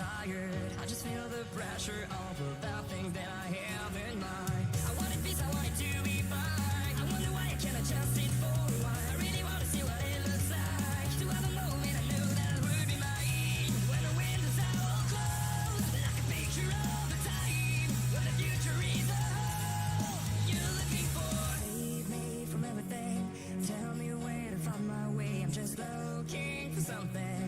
tired. I just feel the pressure of all the things that I have in mind. I wanted peace, I wanted to be fine. I wonder why I can't adjust it for a while. I really wanna see what it looks like. To have a moment I knew that would be mine. When the windows are all closed, like a picture of the time when the future is a hole you're looking for. Save me from everything. Tell me where to find my way. I'm just looking for something.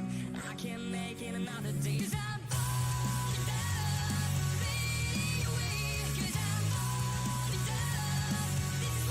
I can't make it another day. 'Cause I'm falling down, fading away. 'Cause I'm falling down. This is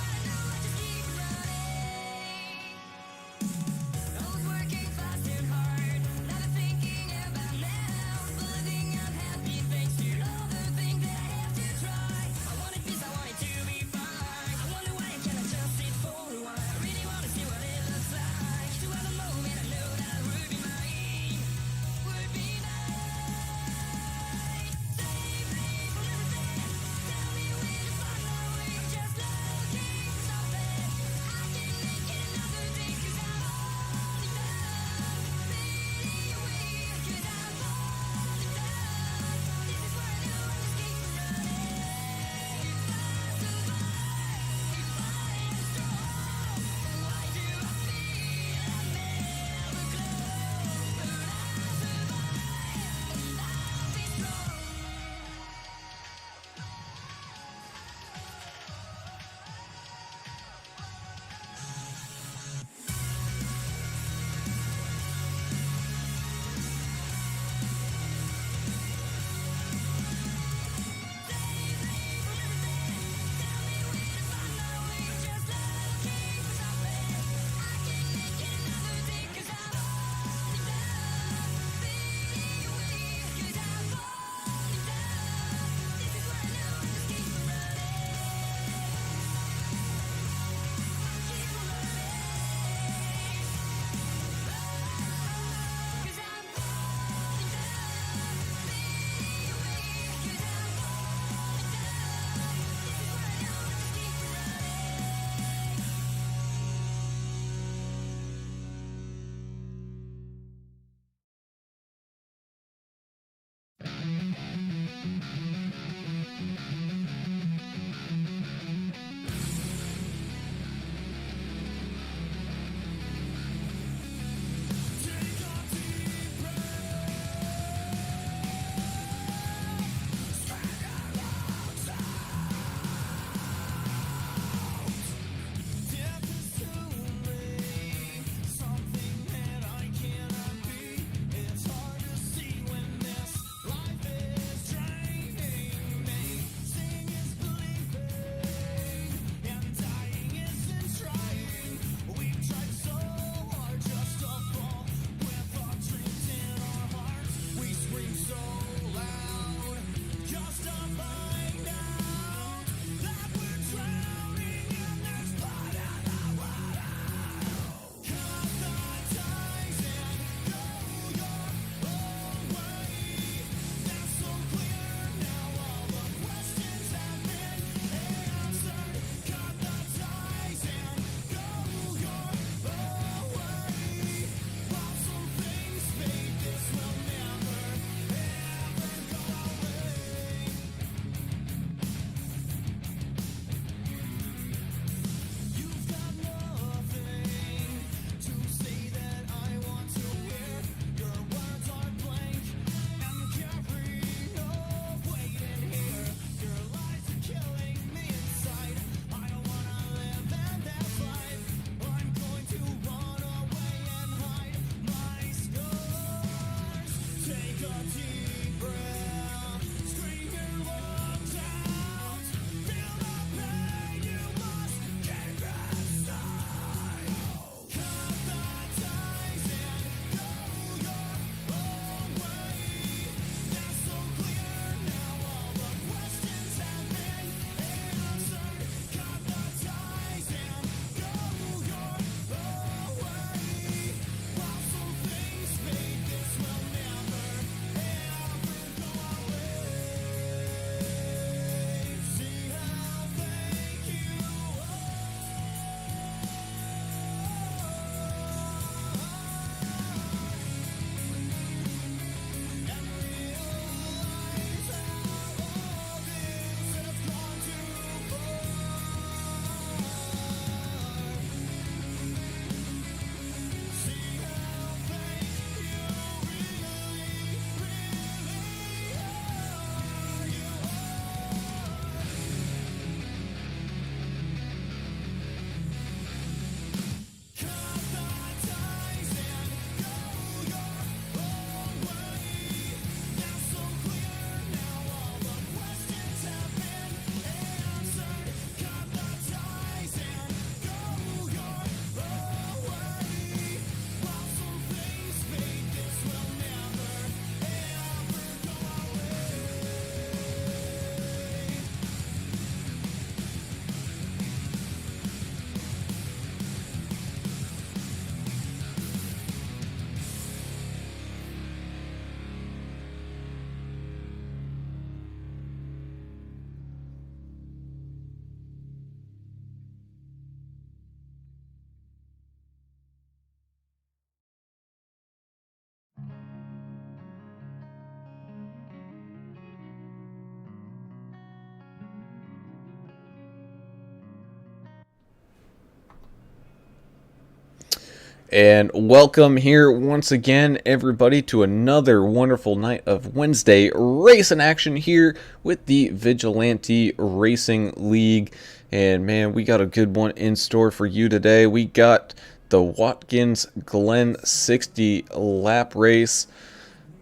And welcome here once again, everybody, to another wonderful night of Wednesday racing action here with the Vigilante Racing League. And man, we got a good one in store for you today. We got the Watkins Glen 60 lap race.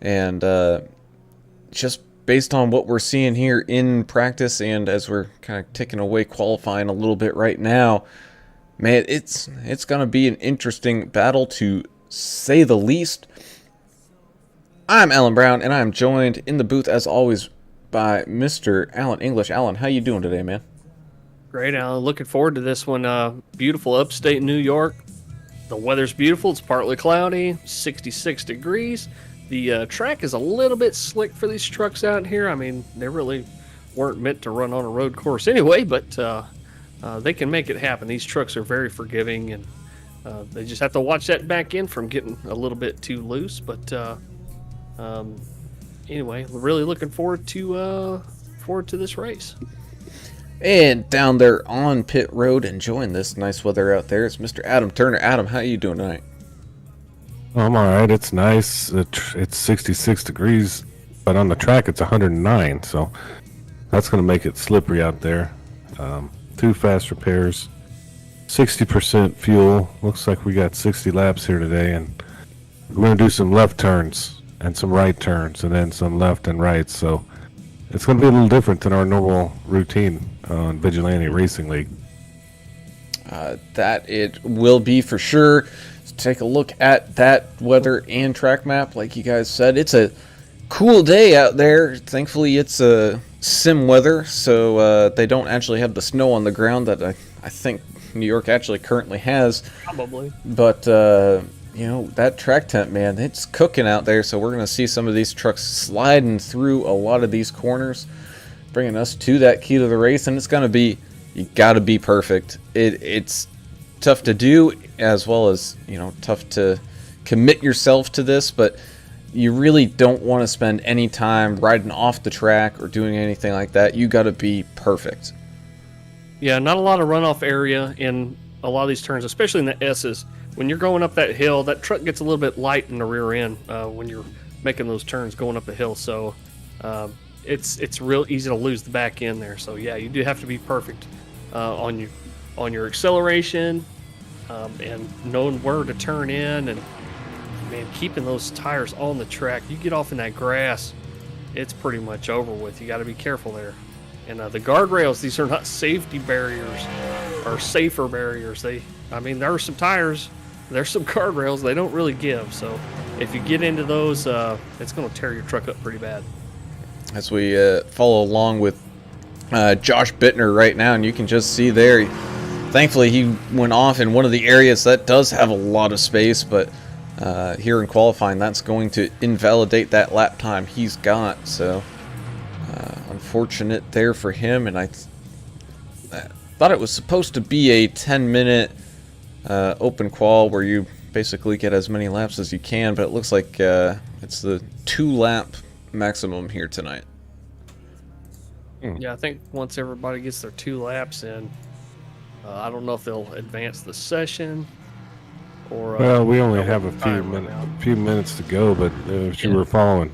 And just based on what we're seeing here in practice and as we're kind of ticking away qualifying a little bit right now, man, it's going to be an interesting battle to say the least. I'm Alan Brown, and I'm joined in the booth, as always, by Mr. Alan English. Alan, how you doing today, man? Great, Alan. Looking forward to this one. Beautiful upstate New York. The weather's beautiful. It's partly cloudy, 66 degrees. The track is a little bit slick for these trucks out here. I mean, they really weren't meant to run on a road course anyway, but they can make it happen. These trucks are very forgiving, and they just have to watch that back end from getting a little bit too loose. But anyway, really looking forward to this race. And down there on pit road, enjoying this nice weather out there, it's Mr. Adam Turner. Adam, how you doing tonight? I'm all right. It's nice. It's 66 degrees, but on the track it's 109, so that's going to make it slippery out there. 2 fast repairs, 60% fuel. Looks like we got 60 laps here today, and we're going to do some left turns and some right turns and then some left and right. So it's going to be a little different than our normal routine on Vigilante Racing League. That it will be for sure. Take a look at that weather and track map. Like you guys said, it's a cool day out there. Thankfully, it's a sim weather, so they don't actually have the snow on the ground that I think New York actually currently has. Probably. But, you know, that track tent, man, it's cooking out there, so we're going to see some of these trucks sliding through a lot of these corners, bringing us to that key to the race, and it's going to be, you got to be perfect. It's tough to do, as well as, you know, tough to commit yourself to this, but you really don't want to spend any time riding off the track or doing anything like that. You got to be perfect. Yeah, not a lot of runoff area in a lot of these turns, especially in the S's. When you're going up that hill, that truck gets a little bit light in the rear end when you're making those turns going up the hill. So it's real easy to lose the back end there. So yeah, you do have to be perfect on your acceleration and knowing where to turn in, and man, keeping those tires on the track. You get off in that grass, it's pretty much over with. You got to be careful there. And the guardrails, these are not safety barriers or safer barriers. There are some tires, there's some guardrails, they don't really give. So if you get into those, it's going to tear your truck up pretty bad. As we follow along with Josh Bittner right now, and you can just see there, thankfully he went off in one of the areas that does have a lot of space, but here in qualifying, that's going to invalidate that lap time he's got. So unfortunate there for him, and I thought it was supposed to be a 10-minute open qual where you basically get as many laps as you can, but it looks like it's the 2-lap maximum here tonight. Yeah, I think once everybody gets their 2 laps in, I don't know if they'll advance the session or. Well, we only have a few minutes to go, but if you were following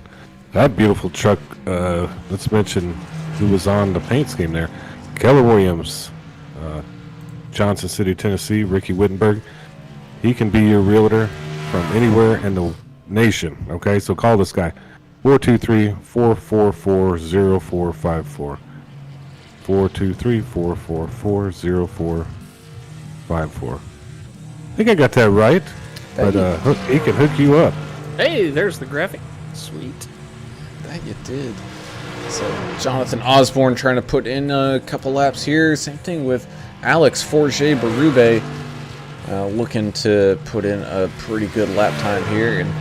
that beautiful truck, let's mention who was on the paint scheme there. Keller Williams, Johnson City, Tennessee, Ricky Wittenberg. He can be your realtor from anywhere in the nation, okay? So call this guy, 423-444-0454. 423-444-0454. I think I got that right, but he can hook you up. Hey, there's the graphic. Sweet. That you did. So Jonathan Osborne trying to put in a couple laps here. Same thing with Alex Forger Berube, looking to put in a pretty good lap time here. And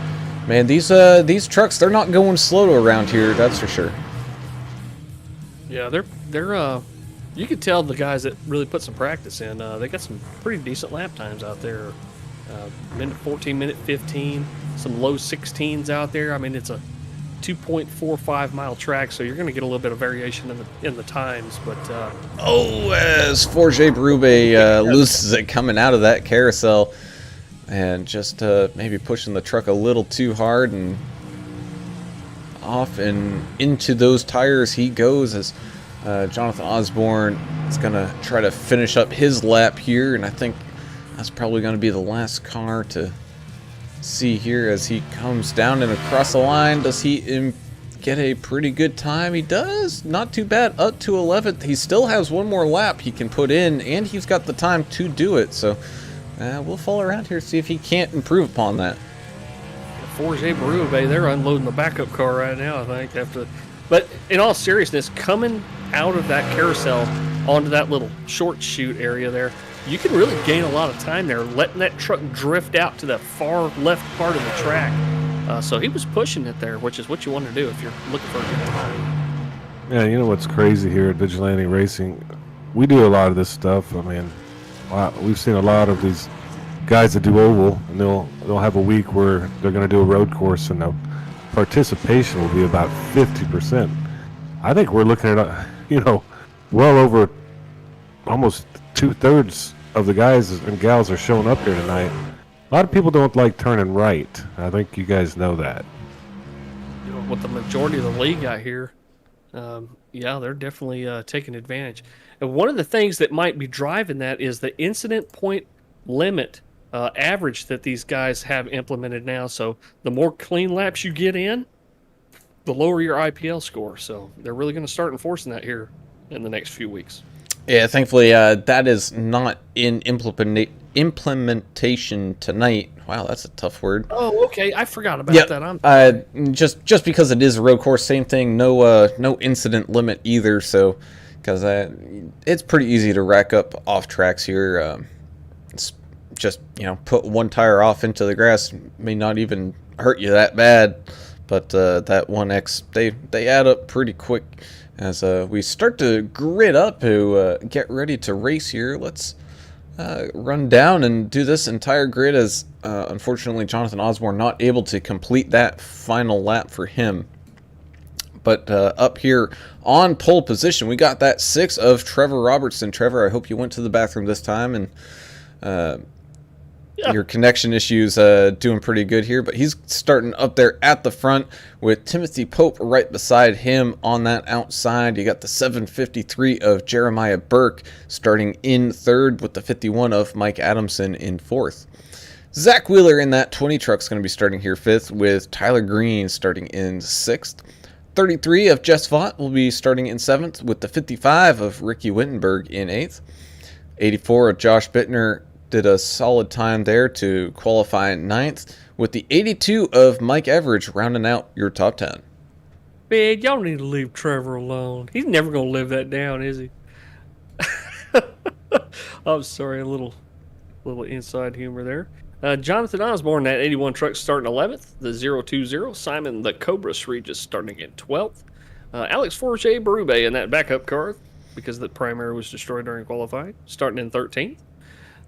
man, these trucks, they're not going slow around here, that's for sure. Yeah, they're you could tell the guys that really put some practice in. They got some pretty decent lap times out there. Minute 14, minute 15, some low 16s out there. I mean, it's a 2.45 mile track, so you're going to get a little bit of variation in the times. But as Forger Berube loses it coming out of that carousel, and just maybe pushing the truck a little too hard, and off and into those tires he goes as Jonathan Osborne is going to try to finish up his lap here, and I think that's probably going to be the last car to see here as he comes down and across the line. Does he get a pretty good time? He does. Not too bad. Up to 11th. He still has one more lap he can put in, and he's got the time to do it. So we'll follow around here, see if he can't improve upon that. Forge Berube, they're unloading the backup car right now, I think. But in all seriousness, coming out of that carousel onto that little short chute area there, you can really gain a lot of time there, letting that truck drift out to the far left part of the track. So he was pushing it there, which is what you want to do if you're looking for a good time. Yeah, you know what's crazy here at Vigilante Racing? We do a lot of this stuff. I mean, we've seen a lot of these guys that do oval, and they'll have a week where they're going to do a road course, and the participation will be about 50%. I think we're looking at, well over almost 2/3 of the guys and gals are showing up here tonight. A lot of people don't like turning right. I think you guys know that. With the majority of the league out here, they're definitely taking advantage. And one of the things that might be driving that is the incident point limit average that these guys have implemented now. So the more clean laps you get in, the lower your IPL score. So they're really going to start enforcing that here in the next few weeks. Yeah, thankfully that is not in implementation tonight. Wow, that's a tough word. Oh, okay. I forgot about that. Just because it is a road course, same thing. No incident limit either. So, because it's pretty easy to rack up off tracks here. It's just put one tire off into the grass, may not even hurt you that bad, but that 1X they add up pretty quick. As we start to grid up to get ready to race here, let's run down and do this entire grid as unfortunately Jonathan Osborne not able to complete that final lap for him. But up here on pole position, we got that 6 of Trevor Robertson. Trevor, I hope you went to the bathroom this time, and your connection issues doing pretty good here, but he's starting up there at the front with Timothy Pope right beside him on that outside. You got the 753 of Jeremiah Burke starting in third with the 51 of Mike Adamson in fourth. Zach Wheeler in that 20 truck is going to be starting here fifth with Tyler Green starting in sixth. 33 of Jess Vaught will be starting in seventh with the 55 of Ricky Wittenberg in eighth. 84 of Josh Bittner did a solid time there to qualify ninth, with the 82 of Mike Everidge rounding out your top 10. Man, y'all need to leave Trevor alone. He's never going to live that down, is he? I'm sorry, a little inside humor there. Jonathan Osborne, that 81 truck starting 11th. The 020, Simon the Cobra Regis starting in 12th. Alex Forge Berube in that backup car, because the primary was destroyed during qualifying, starting in 13th.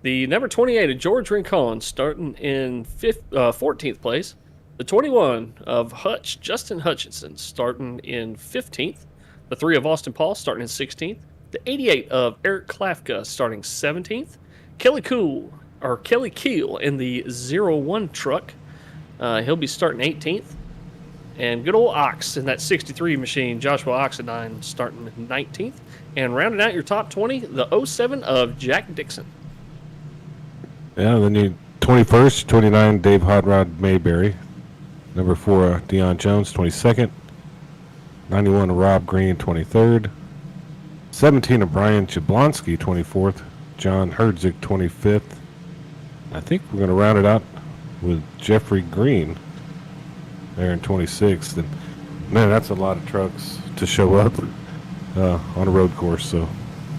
The number 28 of George Rincon starting in 14th place. The 21 of Justin Hutchinson starting in 15th. The 3 of Austin Paul starting in 16th. The 88 of Eric Klafka starting 17th. Kelly Keel in the 01 truck. He'll be starting 18th. And good old Ox in that 63 machine, Joshua Oxidine, starting 19th. And rounding out your top 20, the 07 of Jack Dixon. Yeah, then you 21st, 29, Dave Hot Rod Mayberry. Number 4, Deion Jones, 22nd. 91, Rob Green, 23rd. 17 of Brian Jablonski, 24th. John Herzig, 25th. I think we're going to round it out with Jeffrey Green there in 26th. And man, that's a lot of trucks to show up on a road course, so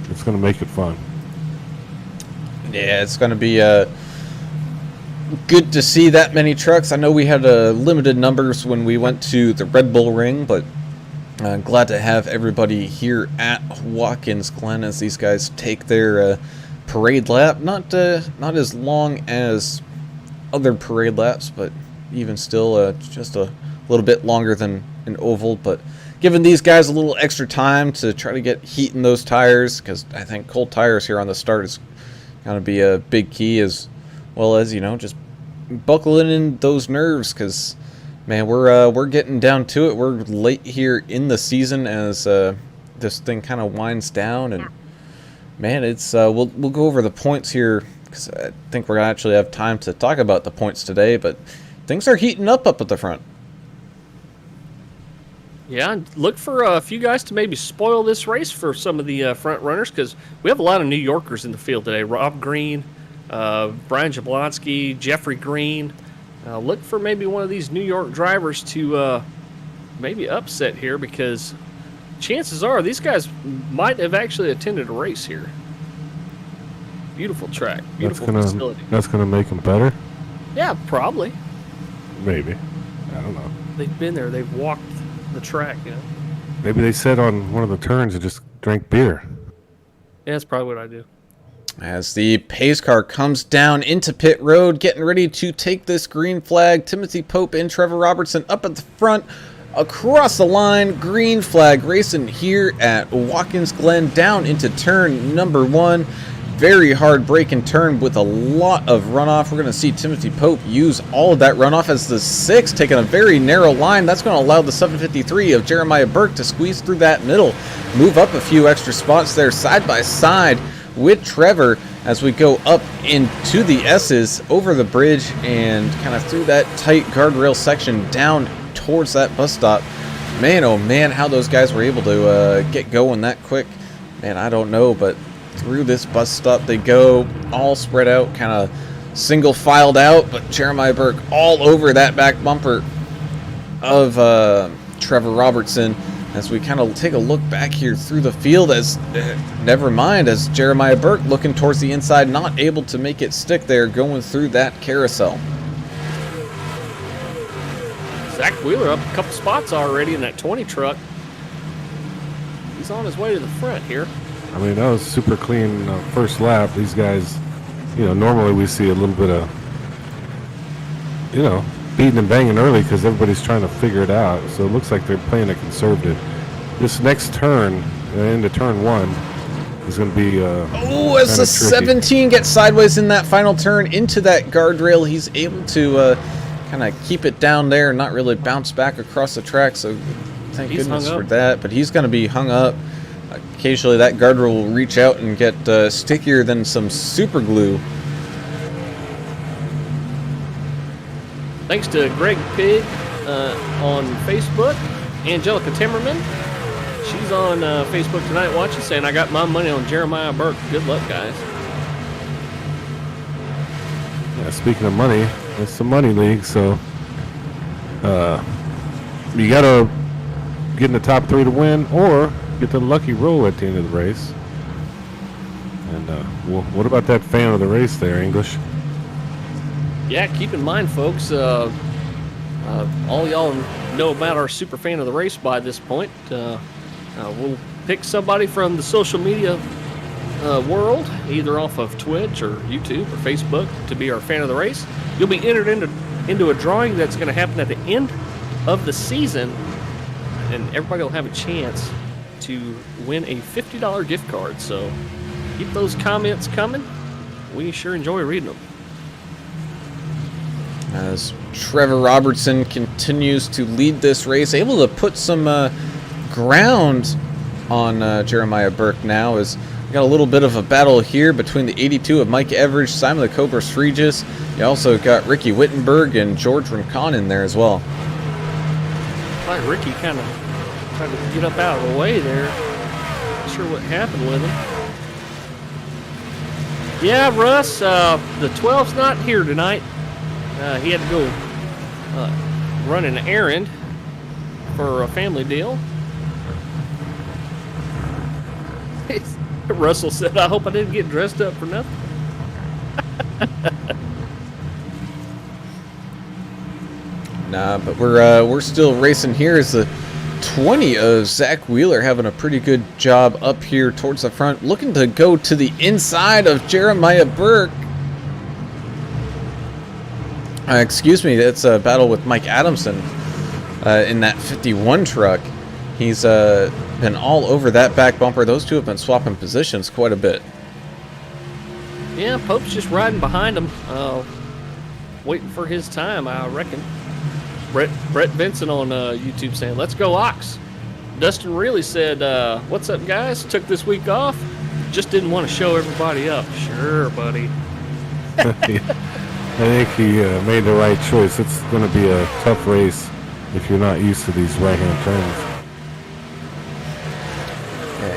it's going to make it fun. Yeah, it's going to be good to see that many trucks. I know we had limited numbers when we went to the Red Bull Ring, but glad to have everybody here at Watkins Glen as these guys take their parade lap. Not as long as other parade laps, but even still just a little bit longer than an oval. But giving these guys a little extra time to try to get heat in those tires, because I think cold tires here on the start is going to be a big key, as well as just buckling in those nerves, because man, we're getting down to it. We're late here in the season as this thing kind of winds down, and man, it's we'll go over the points here because I think we're gonna actually have time to talk about the points today. But things are heating up at the front. Yeah, look for a few guys to maybe spoil this race for some of the front runners, because we have a lot of New Yorkers in the field today. Rob Green, Brian Jablonski, Jeffrey Green. Look for maybe one of these New York drivers to maybe upset here, because chances are these guys might have actually attended a race here. Beautiful track, beautiful facility. That's gonna make them better. Yeah, probably. Maybe. I don't know. They've been there. They've walked the track. You know. Maybe they said on one of the turns and just drank beer. Yeah, that's probably what I do. As the pace car comes down into pit road, getting ready to take this green flag, Timothy Pope and Trevor Robertson up at the front, across the line, green flag racing here at Watkins Glen, down into turn number 1. Very hard braking turn with a lot of runoff. We're going to see Timothy Pope use all of that runoff as the 6, taking a very narrow line. That's going to allow the 753 of Jeremiah Burke to squeeze through that middle, move up a few extra spots there side by side with Trevor as we go up into the S's, over the bridge, and kind of through that tight guardrail section down towards that bus stop. Man, oh man, how those guys were able to get going that quick. Man, I don't know, but through this bus stop they go, all spread out, kind of single filed out, but Jeremiah Burke all over that back bumper of Trevor Robertson. As we kind of take a look back here through the field, as never mind, as Jeremiah Burke looking towards the inside, not able to make it stick there, going through that carousel. Zach Wheeler up a couple spots already in that 20 truck. He's on his way to the front here. I mean, that was super clean first lap. These guys, you know, normally we see a little bit of, you know, beating and banging early because everybody's trying to figure it out. So it looks like they're playing it conservative. This next turn, into turn 1, is going to be oh, as the 17 gets sideways in that final turn into that guardrail, he's able to kind of keep it down there, not really bounce back across the track. So thank goodness for that. But he's going to be hung up. Occasionally that guardrail will reach out and get stickier than some super glue. Thanks to Greg Pig on Facebook. Angelica Timmerman, she's on Facebook tonight watching, saying, I got my money on Jeremiah Burke. Good luck, guys. Yeah, speaking of money, it's the money league, so you got to get in the top 3 to win, or get the lucky roll at the end of the race. And well, what about that fan of the race there, English? Yeah, keep in mind, folks, all y'all know about our super fan of the race by this point. We'll pick somebody from the social media world, either off of Twitch or YouTube or Facebook, to be our fan of the race. You'll be entered into a drawing that's going to happen at the end of the season, and everybody will have a chance to win a $50 gift card. So keep those comments coming. We sure enjoy reading them. As Trevor Robertson continues to lead this race, able to put some ground on Jeremiah Burke now, as we got a little bit of a battle here between the 82 of Mike Everidge, Simon the Cobra Regis. You also got Ricky Wittenberg and George Rincon in there as well. Like Ricky kind of tried to get up out of the way there. Not sure what happened with him. Yeah, Russ, the 12's not here tonight. He had to go run an errand for a family deal. Russell said, I hope I didn't get dressed up for nothing. Nah, but we're still racing here as the 20 of Zach Wheeler having a pretty good job up here towards the front, looking to go to the inside of Jeremiah Burke. Excuse me, it's a battle with Mike Adamson in that 51 truck. He's been all over that back bumper. Those two have been swapping positions quite a bit. Yeah, Pope's just riding behind him. waiting for his time, I reckon. Brett Vincent on YouTube saying, "Let's go Ox." Dustin really said, "What's up, guys? Took this week off. Just didn't want to show everybody up." Sure, buddy. I think he made the right choice. It's going to be a tough race if you're not used to these right-hand turns.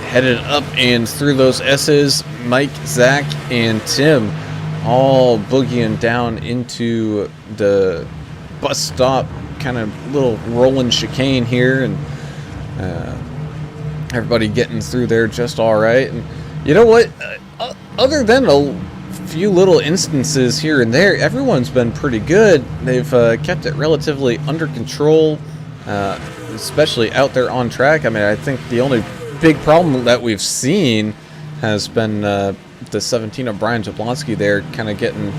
Headed up and through those S's, Mike, Zach, and Tim all boogieing down into the bus stop, kind of little rolling chicane here, and everybody getting through there just all right. And you know what? Other than a few little instances here and there, everyone's been pretty good. They've kept it relatively under control, especially out there on track. I mean, I think the only big problem that we've seen has been the 17 of Brian Jablonski there kind of getting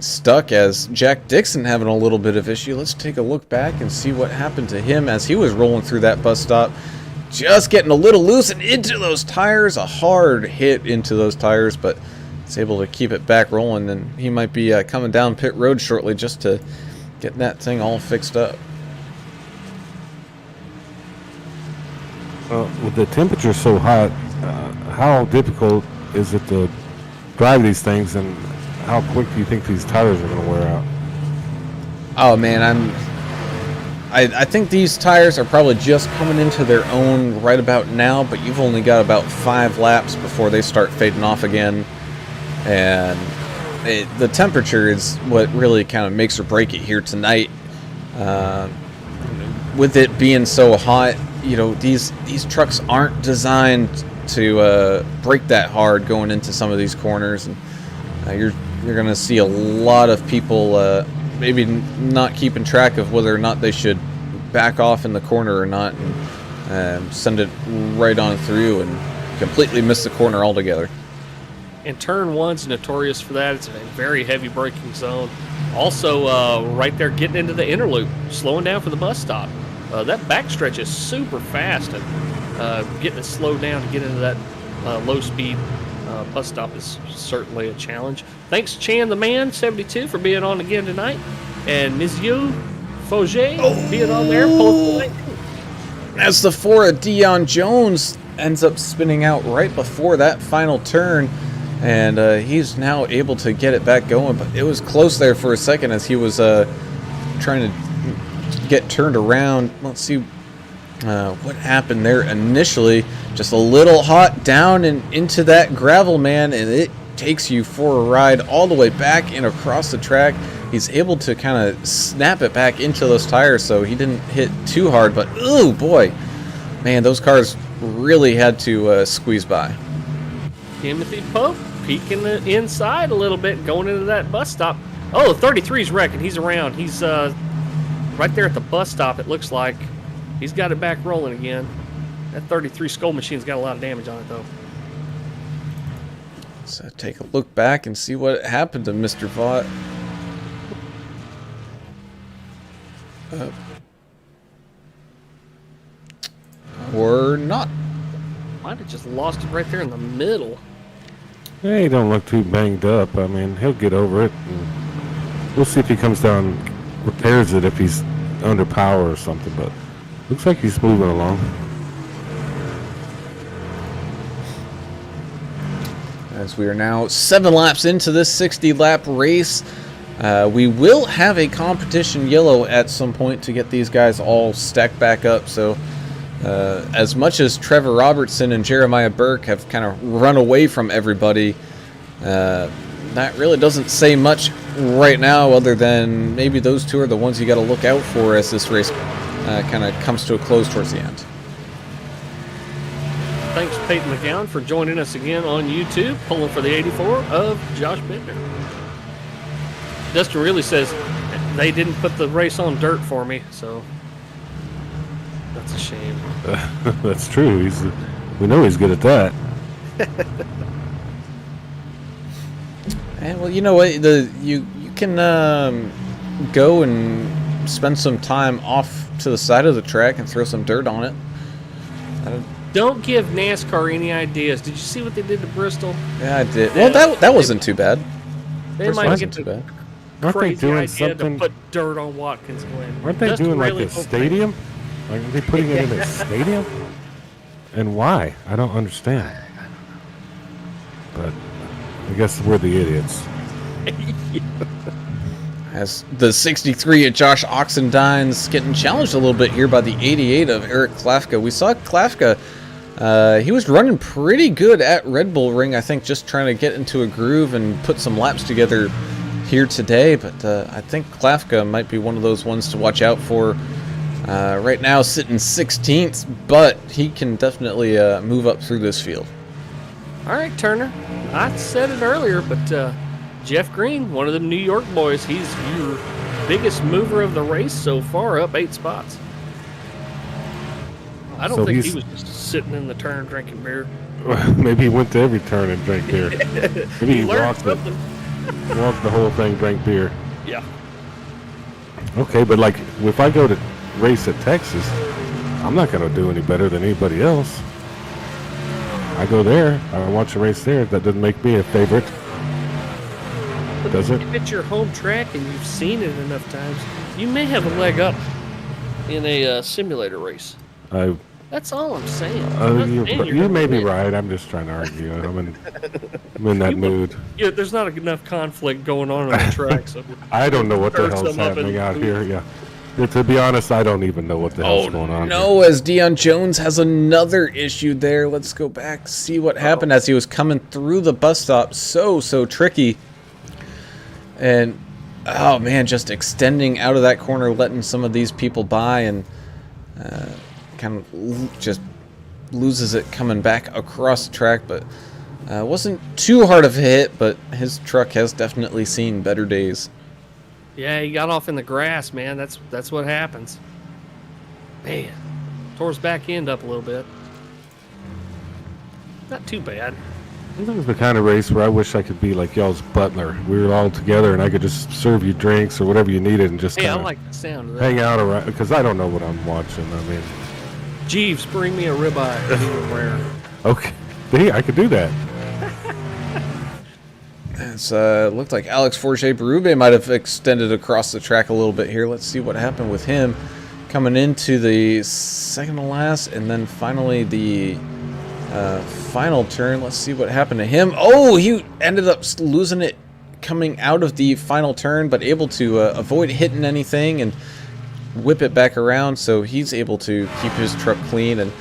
stuck, as Jack Dixon having a little bit of issue. Let's take a look back and see what happened to him as he was rolling through that bus stop. Just getting a little loose and into those tires. A hard hit into those tires, but he's able to keep it back rolling, and he might be coming down pit road shortly just to get that thing all fixed up. With the temperature so hot, how difficult is it to drive these things, and how quick do you think these tires are going to wear out? Oh man, I think these tires are probably just coming into their own right about now, but you've only got about 5 laps before they start fading off again. And the temperature is what really kind of makes or break it here tonight. With it being so hot, you know, these trucks aren't designed to brake that hard going into some of these corners, and you're going to see a lot of people maybe not keeping track of whether or not they should back off in the corner or not, and send it right on through and completely miss the corner altogether. And turn 1's notorious for that. It's a very heavy braking zone. Also, right there getting into the inner loop, slowing down for the bus stop. That backstretch is super fast, and getting it slowed down to get into that low-speed bus stop is certainly a challenge. Thanks, Chan the Man 72, for being on again tonight, and Monsieur Fauger being on there. As the 4 of Dion Jones ends up spinning out right before that final turn, and he's now able to get it back going, but it was close there for a second as he was trying to get turned around. Let's see what happened there initially. Just a little hot down and into that gravel, man, and it takes you for a ride all the way back and across the track. He's able to kind of snap it back into those tires, so he didn't hit too hard, but ooh boy, man, those cars really had to squeeze by. Timothy Pope peeking the inside a little bit, going into that bus stop. Oh, 33's wrecking. He's around. He's right there at the bus stop, it looks like. He's got it back rolling again. That 33 Skull Machine's got a lot of damage on it, though. So take a look back and see what happened to Mr. Vaught. Or not. Might have just lost it right there in the middle. Yeah, he don't look too banged up. I mean, he'll get over it. And we'll see if he comes down, repairs it if he's under power or something. But looks like he's moving along. As we are now 7 laps into this 60-lap race, we will have a competition yellow at some point to get these guys all stacked back up. So as much as Trevor Robertson and Jeremiah Burke have kind of run away from everybody, that really doesn't say much right now, other than maybe those two are the ones you got to look out for as this race kind of comes to a close towards the end. Thanks, Peyton McGowan, for joining us again on YouTube, pulling for the 84 of Josh Bittner. Dustin really says they didn't put the race on dirt for me, so that's a shame. That's true. We know he's good at that. And well, you know what? You can go and spend some time off to the side of the track and throw some dirt on it. Don't give NASCAR any ideas. Did you see what they did to Bristol? Yeah, I did. Well, that wasn't too bad. They First might one get wasn't too bad. Aren't they crazy doing idea something? to put dirt on Watkins Glen. Aren't they Just doing like really a hope stadium? Like, are they putting it in a stadium? And why? I don't understand. But I guess we're the idiots. As the 63 of Josh Oxendine's getting challenged a little bit here by the 88 of Eric Klafka. We saw Klafka, he was running pretty good at Red Bull Ring, I think, just trying to get into a groove and put some laps together here today. But I think Klafka might be one of those ones to watch out for. Right now sitting 16th, but he can definitely move up through this field. All right, Turner. I said it earlier, but Jeff Green, one of the New York boys, he's your biggest mover of the race so far, up 8 spots. I don't think he was just sitting in the turn drinking beer. Maybe he went to every turn and drank beer. Maybe he learned walked something. Walked the whole thing, drank beer. Yeah. Okay, but like if I go to race at Texas, I'm not going to do any better than anybody else. I go there, I watch a race there. That doesn't make me a favorite. But Does it? If it's your home track and you've seen it enough times, you may have a leg up in a simulator race. That's all I'm saying. You may be right. I'm just trying to argue. I'm in that mood. Yeah, there's not enough conflict going on the track. So I don't know what the hell's happening out here. Yeah. To be honest, I don't even know what the hell's going on. No, as Deion Jones has another issue there. Let's go back, see what happened as he was coming through the bus stop. So tricky. And, oh man, just extending out of that corner, letting some of these people by, and kind of just loses it coming back across the track. But wasn't too hard of a hit, but his truck has definitely seen better days. Yeah, he got off in the grass, man. That's what happens. Man, tore his back end up a little bit. Not too bad. This is the kind of race where I wish I could be like y'all's butler. We were all together and I could just serve you drinks or whatever you needed and just Hey, I kind like the sound of of that. hang out around, because I don't know what I'm watching. I mean, Jeeves, bring me a ribeye. Medium rare. okay, I could do that. It's looked like Alex Forget-Berube might have extended across the track a little bit here. Let's see what happened with him coming into the second to last, and then finally the final turn. Let's see what happened to him. Oh, he ended up losing it coming out of the final turn, but able to avoid hitting anything and whip it back around, so he's able to keep his truck clean and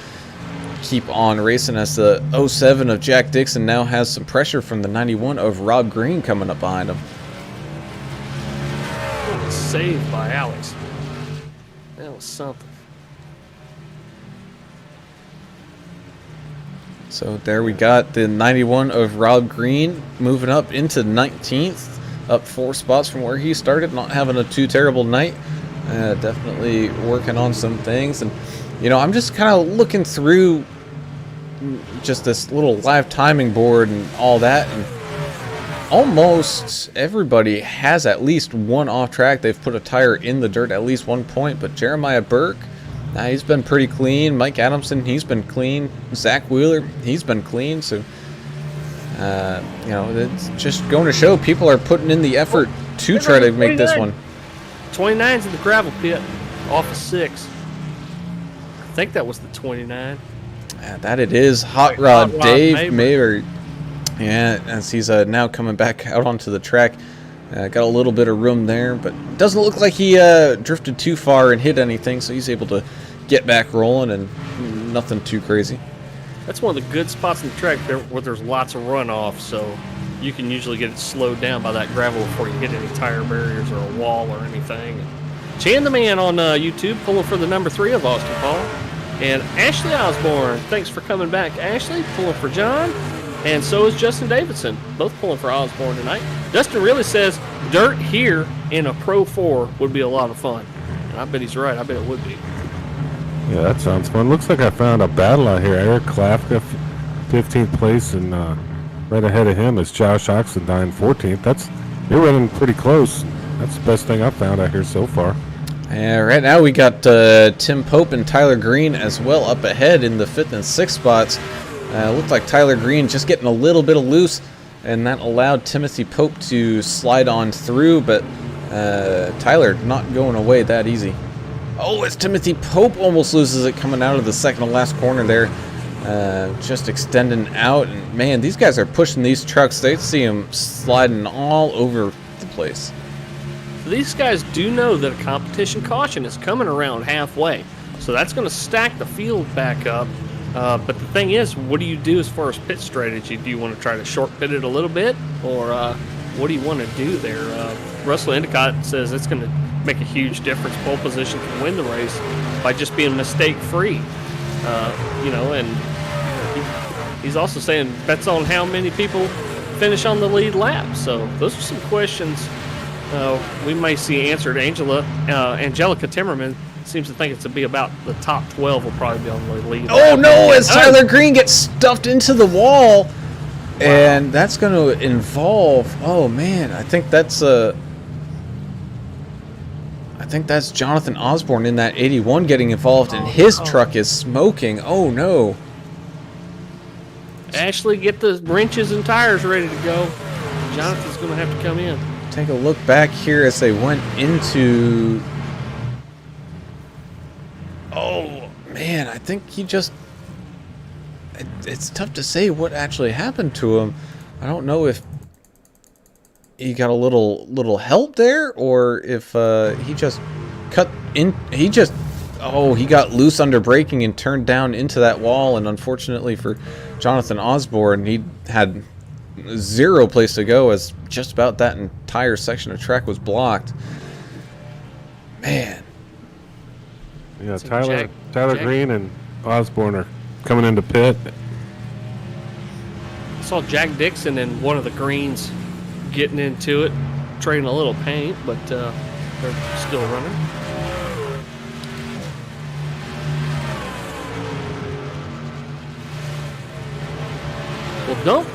keep on racing, as the 07 of Jack Dixon now has some pressure from the 91 of Rob Green coming up behind him. Saved by Alex. That was something. So there we got the 91 of Rob Green moving up into 19th, up 4 spots from where he started, not having a too terrible night. Definitely working on some things. And, you know, I'm just kind of looking through just this little live timing board and all that, and almost everybody has at least one off track. They've put a tire in the dirt at least one point, but Jeremiah Burke, he's been pretty clean. Mike Adamson, he's been clean. Zach Wheeler, he's been clean. So, you know, it's just going to show people are putting in the effort to try to make this one. 29's in the gravel pit, off of 6. I think that was the 29. That it is. Hot Rod Dave Mabry. Yeah, as he's now coming back out onto the track. Got a little bit of room there, but doesn't look like he drifted too far and hit anything, so he's able to get back rolling and nothing too crazy. That's one of the good spots in the track there where there's lots of runoff, so you can usually get it slowed down by that gravel before you hit any tire barriers or a wall or anything. Chan the Man on YouTube pulling for the number 3 of Austin Paul. And Ashley Osborne, thanks for coming back. Ashley, pulling for John. And so is Justin Davidson, both pulling for Osborne tonight. Dustin really says dirt here in a Pro 4 would be a lot of fun. And I bet he's right. I bet it would be. Yeah, that sounds fun. Looks like I found a battle out here. Eric Klafka, 15th place, and right ahead of him is Josh Oxendine, 14th. They're running pretty close. That's the best thing I've found out here so far. Yeah, right now we got Tim Pope and Tyler Green as well up ahead in the 5th and 6th spots. Looked like Tyler Green just getting a little bit of loose, and that allowed Timothy Pope to slide on through, but Tyler not going away that easy. Oh, as Timothy Pope almost loses it coming out of the second to last corner there. Just extending out. And man, these guys are pushing these trucks. They see them sliding all over the place. These guys do know that a competition caution is coming around halfway. So that's going to stack the field back up. But the thing is, what do you do as far as pit strategy? Do you want to try to short pit it a little bit? Or what do you want to do there? Russell Endicott says it's going to make a huge difference. Pole position can win the race by just being mistake-free. And he's also saying bets on how many people finish on the lead lap. So those are some questions we may see answered. Angelica Timmerman seems to think it's to be about the top 12 will probably be on the lead. Oh no, as Tyler Green gets stuffed into the wall. Wow. And that's going to involve, oh man, I think that's Jonathan Osborne in that 81 getting involved, and his truck is smoking. Oh no. Ashley, get the wrenches and tires ready to go. Jonathan's going to have to come in. Take a look back here as they went into... Oh, man, I think he just... It's tough to say what actually happened to him. I don't know if he got a little help there, or if he just cut in... He got loose under braking and turned down into that wall, and unfortunately for Jonathan Osborne, he had zero place to go as just about that entire section of track was blocked. Man. Yeah, Tyler Green and Osborne are coming into pit. I saw Jack Dixon and one of the greens getting into it, trading a little paint, but they're still running. Well, don't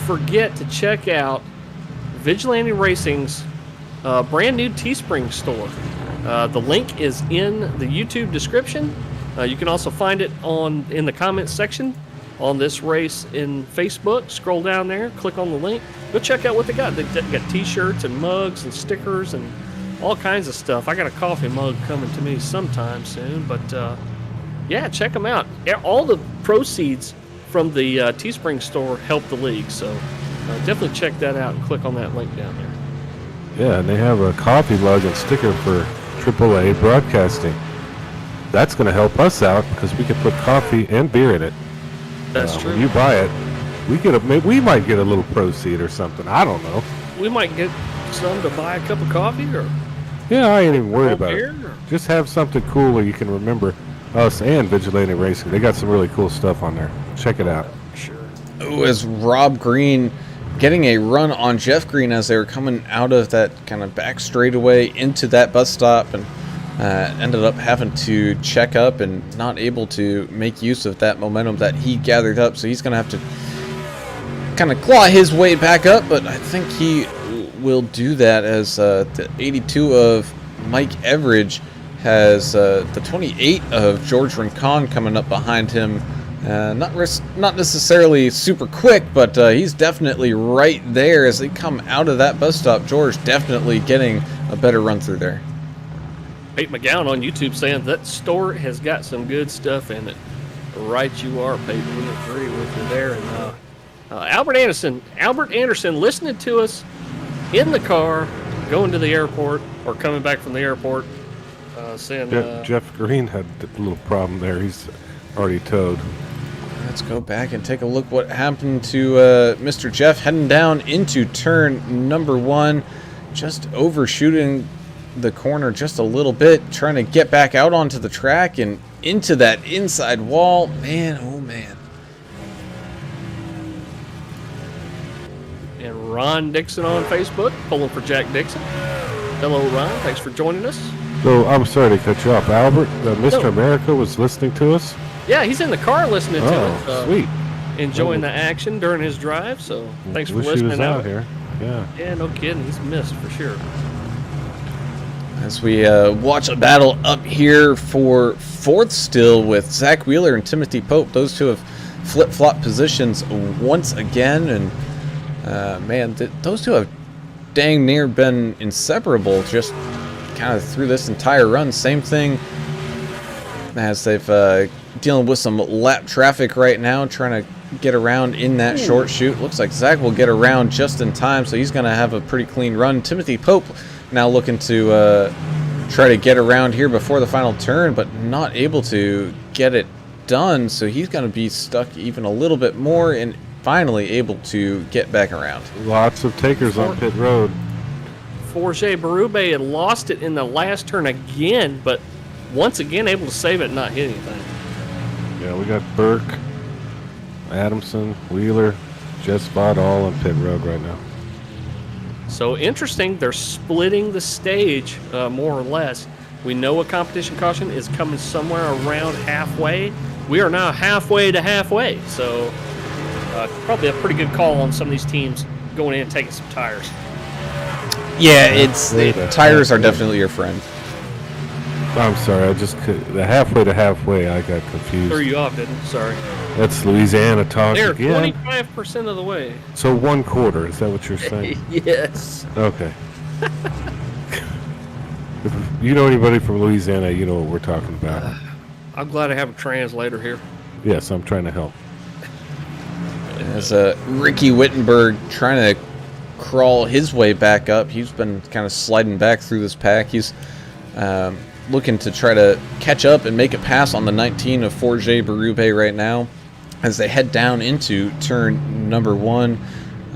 forget to check out Vigilante Racing's brand new Teespring store. The link is in the YouTube description. You can also find it in the comments section on this race in Facebook. Scroll down there, click on the link. Go check out what they got. They got t-shirts and mugs and stickers and all kinds of stuff. I got a coffee mug coming to me sometime soon, but yeah, check them out. All the proceeds from the Teespring store help the league, so definitely check that out and click on that link down there. Yeah, and they have a coffee mug and sticker for AAA broadcasting. That's going to help us out because we can put coffee and beer in it. That's true. When you buy it, we might get a little proceed or something. I don't know. We might get some to buy a cup of coffee, or yeah, I ain't even worried about beer, it. or... Just have something cool where you can remember us and Vigilante Racing. They got some really cool stuff on there. Check it out. Sure. Oh, as Rob Green getting a run on Jeff Green as they were coming out of that kind of back straightaway into that bus stop, and ended up having to check up and not able to make use of that momentum that he gathered up. So he's going to have to kind of claw his way back up, but I think he will do that as the 82 of Mike Everidge has the 28 of George Rincon coming up behind him. Not necessarily super quick, but he's definitely right there as they come out of that bus stop. George definitely getting a better run through there. Pete McGowan on YouTube saying that store has got some good stuff in it. Right you are, Pete. We agree with you there. And Albert Anderson listening to us in the car, going to the airport or coming back from the airport, saying... Jeff Green had a little problem there. He's already towed. Let's go back and take a look what happened to Mr. Jeff heading down into turn number 1, just overshooting the corner just a little bit, trying to get back out onto the track and into that inside wall. Man, oh man. And Ron Dixon on Facebook, pulling for Jack Dixon. Hello, Ron. Thanks for joining us. So, I'm sorry to cut you off. Albert, Mr. America was listening to us? Yeah, he's in the car listening to it. Sweet. Enjoying the action during his drive, so thanks for listening. He was out here. Yeah, no kidding. He's missed for sure. As we watch a battle up here for 4th still with Zach Wheeler and Timothy Pope. Those two have flip-flop positions once again. And, man, those two have dang near been inseparable just kind of through this entire run. Same thing as they've dealing with some lap traffic right now, trying to get around in that short chute. Looks like Zach will get around just in time, so he's going to have a pretty clean run. Timothy Pope now looking to try to get around here before the final turn, but not able to get it done, so he's going to be stuck even a little bit more and finally able to get back around. Lots of takers on pit road. Forge Berube had lost it in the last turn again, but once again able to save it and not hit anything. Yeah, we got Burke, Adamson, Wheeler, Jet Spot all on pit road right now. So interesting, they're splitting the stage more or less. We know a competition caution is coming somewhere around halfway. We are now halfway to halfway, so probably a pretty good call on some of these teams going in and taking some tires. Yeah, tires are definitely your friend. I'm sorry, the halfway to halfway, I got confused. Threw you off, didn't? Sorry. That's Louisiana talk They're again. 25% of the way. So 1/4, is that what you're saying? Yes. Okay. If you know anybody from Louisiana, you know what we're talking about. I'm glad I have a translator here. Yes, I'm trying to help. As Ricky Wittenberg trying to crawl his way back up. He's been kind of sliding back through this pack. He's looking to try to catch up and make a pass on the 19 of Forge Berube right now as they head down into turn number 1.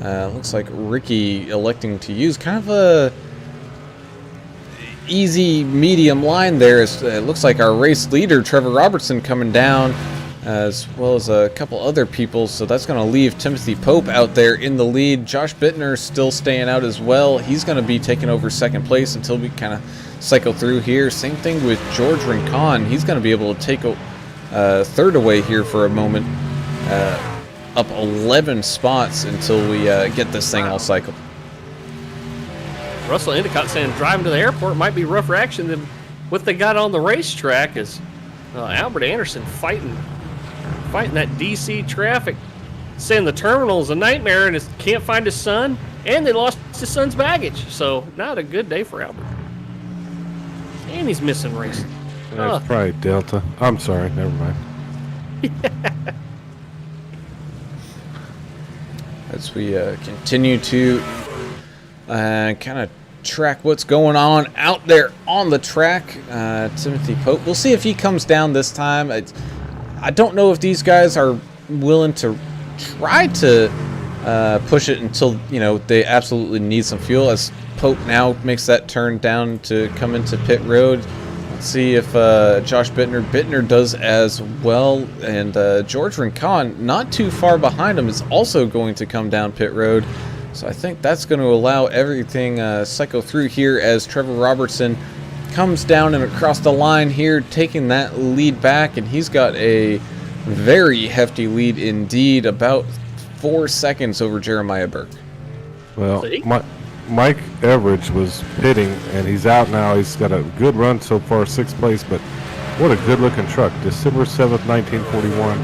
Looks like Ricky electing to use kind of a easy medium line there. It looks like our race leader Trevor Robertson coming down, as well as a couple other people, so that's going to leave Timothy Pope out there in the lead. Josh Bittner still staying out as well. He's going to be taking over second place until we kind of cycle through here. Same thing with George Rincon. He's going to be able to take third away here for a moment, up 11 spots until we get this thing all cycled. Russell Endicott saying driving to the airport might be rougher action than what they got on the racetrack. Is Albert Anderson fighting that DC traffic, saying the terminal is a nightmare and can't find his son, and they lost his son's baggage. So not a good day for Albert. And he's missing racing. That's probably Delta. I'm sorry, never mind. As we continue to kind of track what's going on out there on the track, Timothy Pope, we'll see if he comes down this time. I don't know if these guys are willing to try to push it until they absolutely need some fuel, as Pope now makes that turn down to come into pit road. Let's see if Josh Bittner does as well, and George Rincon, not too far behind him, is also going to come down pit road. So I think that's going to allow everything cycle through here as Trevor Robertson comes down and across the line here, taking that lead back, and he's got a very hefty lead indeed, about 4 seconds over Jeremiah Burke. Well, Mike Everidge was pitting, and he's out now. He's got a good run so far, 6th place, but what a good-looking truck. December 7th, 1941.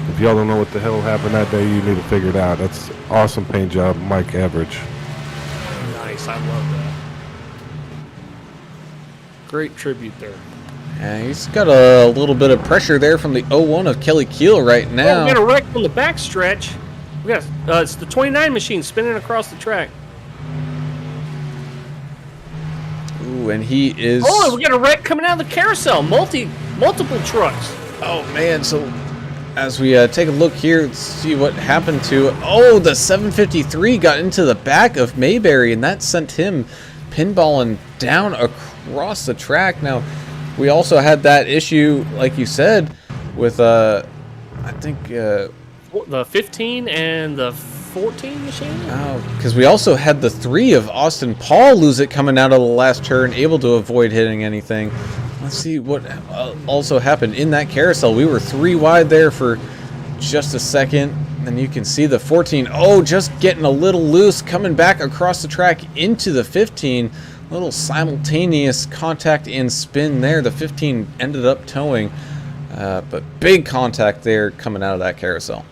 If y'all don't know what the hell happened that day, you need to figure it out. That's awesome paint job, Mike Everidge. Nice, I love that. Great tribute there. Yeah, he's got a little bit of pressure there from the 01 of Kelly Keel right now. We got a wreck on the back stretch. We got it's the 29 machine spinning across the track. Ooh, and he is... Oh, we got a wreck coming out of the carousel. Multiple trucks. Oh, man, so as we take a look here, let's see what happened to... Oh, the 753 got into the back of Mayberry, and that sent him pinballing down across the track. Now, we also had that issue, like you said, with, I think... the 15 and the 14 machine? Oh, because we also had the 3 of Austin Paul lose it coming out of the last turn, able to avoid hitting anything. Let's see what also happened in that carousel. We were 3 wide there for just a second. And you can see the 14. Oh, just getting a little loose, coming back across the track into the 15. Little simultaneous contact and spin there. The 15 ended up towing. But big contact there coming out of that carousel.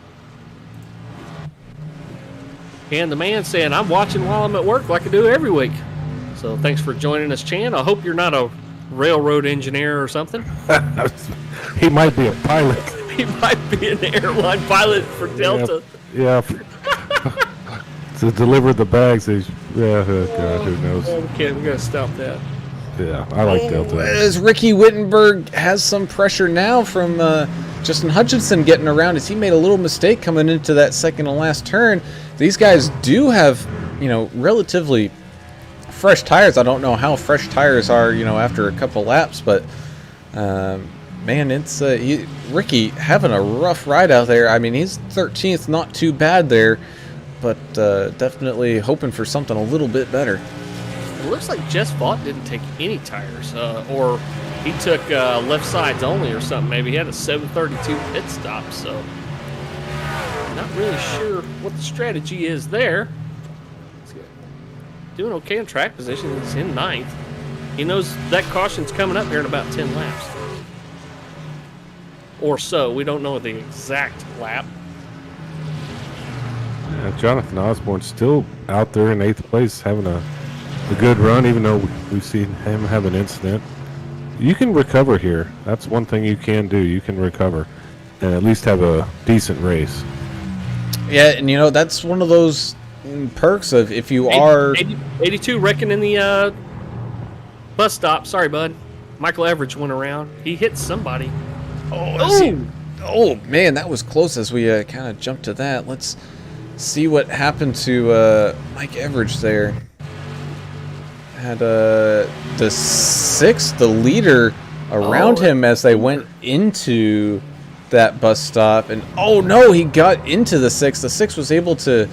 And the man saying, I'm watching while I'm at work like I do every week. So thanks for joining us, Chan. I hope you're not a railroad engineer or something. He might be a pilot. He might be an airline pilot for Delta. Yeah. To deliver the bags. Oh God, who knows? Okay, we gotta stop that. Yeah, I like Delta. As Ricky Wittenberg has some pressure now from Justin Hutchinson getting around, as he made a little mistake coming into that second to last turn. These guys do have, relatively fresh tires. I don't know how fresh tires are, after a couple laps, but man, it's Ricky having a rough ride out there. I mean, he's 13th, not too bad there, but definitely hoping for something a little bit better. It looks like Jess Vaught didn't take any tires, or he took left sides only or something. Maybe he had a 732 pit stop, so not really sure what the strategy is there. Doing okay in track position. He's in 9th. He knows that caution's coming up here in about 10 laps. Or so. We don't know the exact lap. Yeah, Jonathan Osborne's still out there in 8th place having a good run, even though we've seen him have an incident. You can recover here. That's one thing you can do. You can recover and at least have a decent race. Yeah, and that's one of those perks of if you are 82 wrecking in the bus stop. Sorry, bud. Michael Everidge went around. He hit somebody. Oh man, that was close as we kind of jumped to that. Let's see what happened to Mike Everidge there. Had the 6th, the leader, around him as they went into that bus stop, and oh no, he got into the 6th. The 6th was able to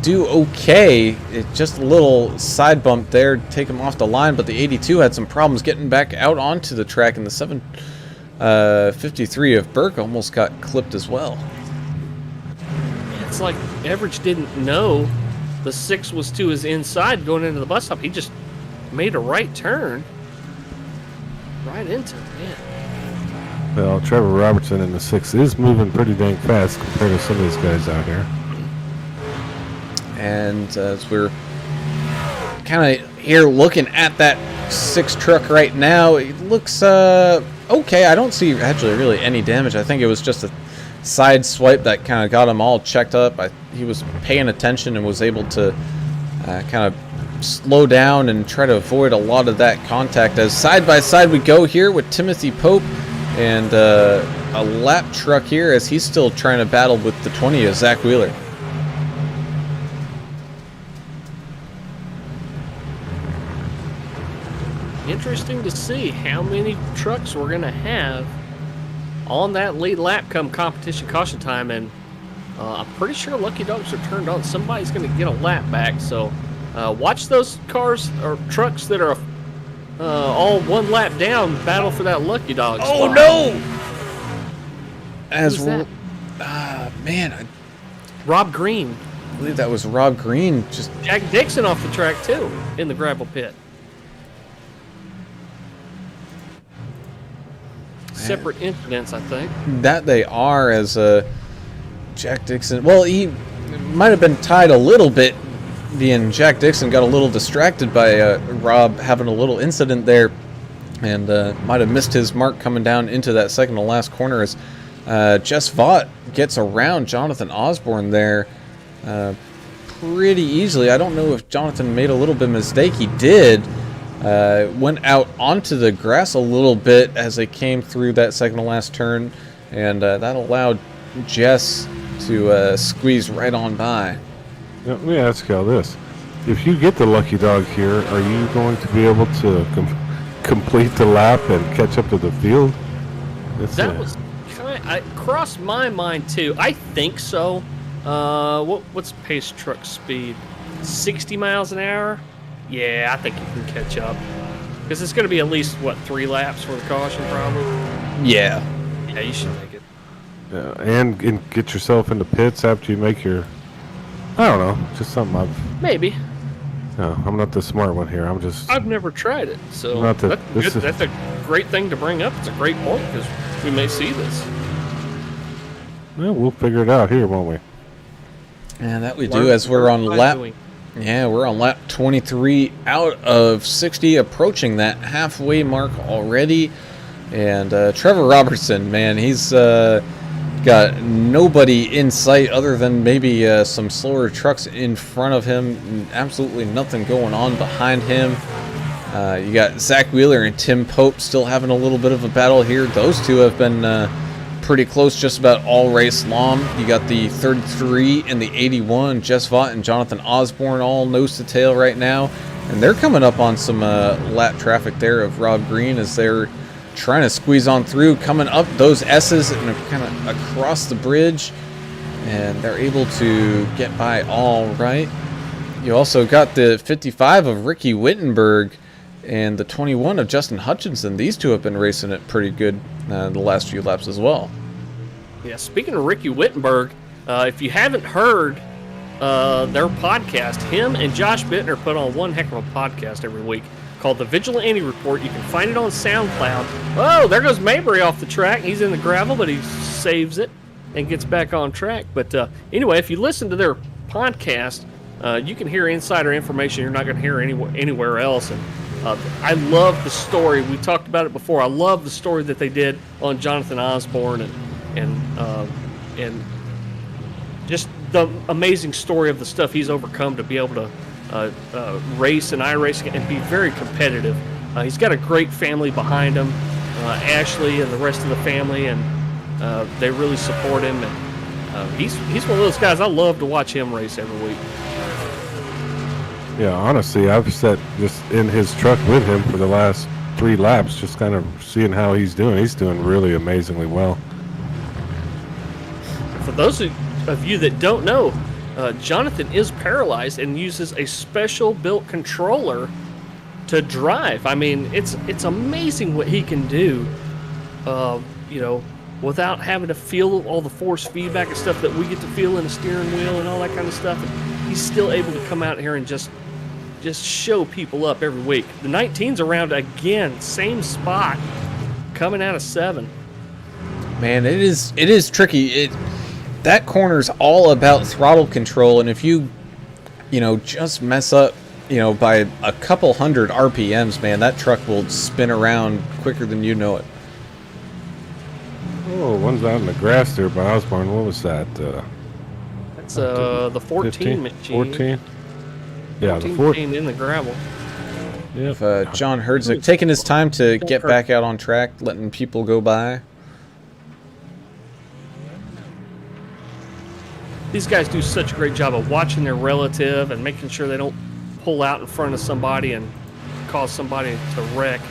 do okay. It just a little side bump there, take him off the line, but the 82 had some problems getting back out onto the track, and the 753 of Burke almost got clipped as well. It's like Everidge didn't know the 6 was to his inside going into the bus stop. He just made a right turn right into it, man. Well, Trevor Robertson in the 6 is moving pretty dang fast compared to some of these guys out here. And as we're kind of here looking at that 6 truck right now, it looks okay. I don't see actually really any damage. I think it was just a side swipe that kind of got him all checked up. He was paying attention and was able to kind of slow down and try to avoid a lot of that contact. As side by side we go here with Timothy Pope and a lap truck here as he's still trying to battle with the 20 of Zach Wheeler. Interesting to see how many trucks we're going to have on that lead lap come competition caution time, and I'm pretty sure Lucky Dogs are turned on. Somebody's going to get a lap back, so watch those cars or trucks that are all one lap down battle for that Lucky Dog spot. Oh no! As that? man, Rob Green. I believe that was Rob Green. Just Jack Dixon off the track too in the gravel pit. Separate incidents, I think. that they are, as Jack Dixon. Well, he might have been tied a little bit. Being Jack Dixon got a little distracted by Rob having a little incident there, and might have missed his mark coming down into that second to last corner as Jess Vaught gets around Jonathan Osborne there pretty easily. I don't know if Jonathan made a little bit of a mistake. He did. Went out onto the grass a little bit as they came through that second to last turn, and that allowed Jess to squeeze right on by. Let me ask you all this. If you get the Lucky Dog here, are you going to be able to complete the lap and catch up to the field? That was kind of crossed my mind too. I think so. What's pace truck speed? 60 miles an hour? Yeah, I think you can catch up. Because it's going to be at least, 3 laps for the caution, probably? Yeah. Yeah, you should make it. And get yourself into pits after you make your... I don't know, just something Maybe. No, I'm not the smart one here. I've never tried it, so that's a great thing to bring up. It's a great point, because we may see this. Well, we'll figure it out here, won't we? And that we do as we're on lap. Doing. Yeah, we're on lap 23 out of 60, approaching that halfway mark already. And Trevor Robertson, man, he's got nobody in sight other than maybe some slower trucks in front of him. Absolutely nothing going on behind him. You got Zach Wheeler and Tim Pope still having a little bit of a battle here. Those two have been pretty close just about all race long. You got the 33 and the 81, Jess Vaught and Jonathan Osborne all nose to tail right now. And they're coming up on some lap traffic there of Rob Green as they're trying to squeeze on through, coming up those S's and kind of across the bridge. And they're able to get by all right. You also got the 55 of Ricky Wittenberg and the 21 of Justin Hutchinson. These two have been racing it pretty good the last few laps as well. Yeah, speaking of Ricky Wittenberg, if you haven't heard their podcast, him and Josh Bittner put on one heck of a podcast every week called the Vigilante Report. You can find it on SoundCloud. Oh, there goes Mabry off the track. He's in the gravel, but he saves it and gets back on track. But anyway, if you listen to their podcast, you can hear insider information you're not going to hear anywhere else. And I love the story. We talked about it before. I love the story that they did on Jonathan Osborne and just the amazing story of the stuff he's overcome to be able to race and iRacing and be very competitive. He's got a great family behind him, Ashley and the rest of the family, and they really support him. And he's one of those guys I love to watch him race every week. Yeah, honestly, I've sat just in his truck with him for the last 3 laps, just kind of seeing how he's doing. He's doing really amazingly well. For those of you that don't know, Jonathan is paralyzed and uses a special built controller to drive. I mean, it's amazing what he can do, without having to feel all the force feedback and stuff that we get to feel in the steering wheel and all that kind of stuff. And he's still able to come out here and just show people up every week. The 19's around again, same spot, coming out of 7. Man, it is tricky. That corner's all about throttle control, and if you just mess up, by a couple hundred RPMs, man, that truck will spin around quicker than you know it. Oh, one's out in the grass there by Osborne. What was that? That's the 14 machine. 14? Yeah, the 14 in the gravel. If John Herzig taking his time to get back out on track, letting people go by. These guys do such a great job of watching their relative and making sure they don't pull out in front of somebody and cause somebody to wreck.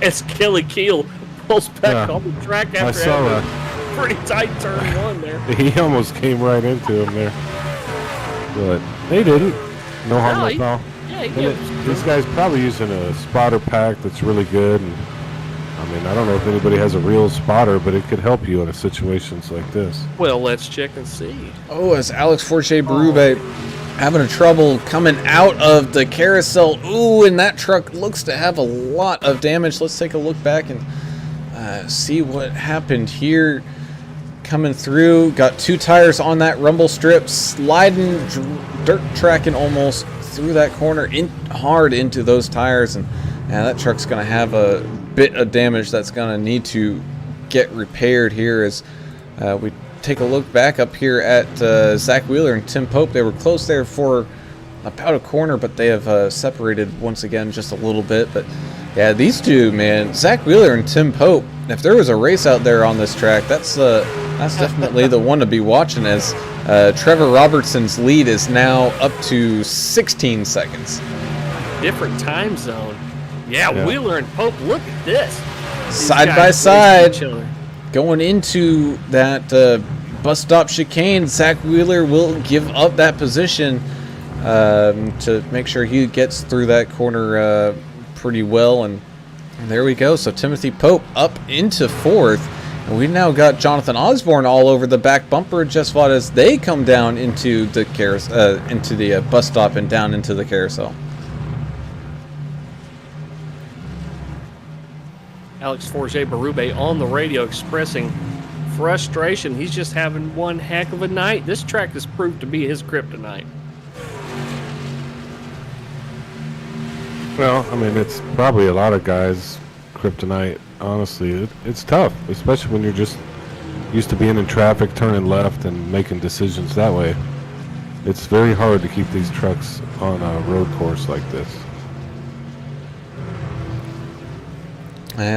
As Kelly Keel pulls back on the track after having a pretty tight turn 1 there. He almost came right into him there. But they didn't. No harm, no foul. Yeah, This guy's probably using a spotter pack that's really good. And I mean, I don't know if anybody has a real spotter, but it could help you in situations like this. Well, let's check and see. Oh, as Alex Forche-Berube having a trouble coming out of the carousel. Ooh, and that truck looks to have a lot of damage. Let's take a look back and see what happened here. Coming through, got 2 tires on that rumble strip, sliding, dirt tracking almost through that corner, hard into those tires, and that truck's going to have a bit of damage that's going to need to get repaired here as we take a look back up here at Zach Wheeler and Tim Pope. They were close there for about a corner, but they have separated once again just a little bit. But yeah, these two, man, Zach Wheeler and Tim Pope, if there was a race out there on this track, that's definitely the one to be watching, as Trevor Robertson's lead is now up to 16 seconds. Different time zone. Yeah, Wheeler and Pope, look at this. Side by side, going into that bus stop chicane. Zach Wheeler will give up that position to make sure he gets through that corner pretty well. And there we go. So Timothy Pope up into 4th. And we've now got Jonathan Osborne all over the back bumper just about as they come down into the bus stop and down into the carousel. Alex Forge-Berube on the radio expressing frustration. He's just having one heck of a night. This track has proved to be his kryptonite. Well, I mean, it's probably a lot of guys' kryptonite. Honestly, it's tough, especially when you're just used to being in traffic, turning left, and making decisions that way. It's very hard to keep these trucks on a road course like this.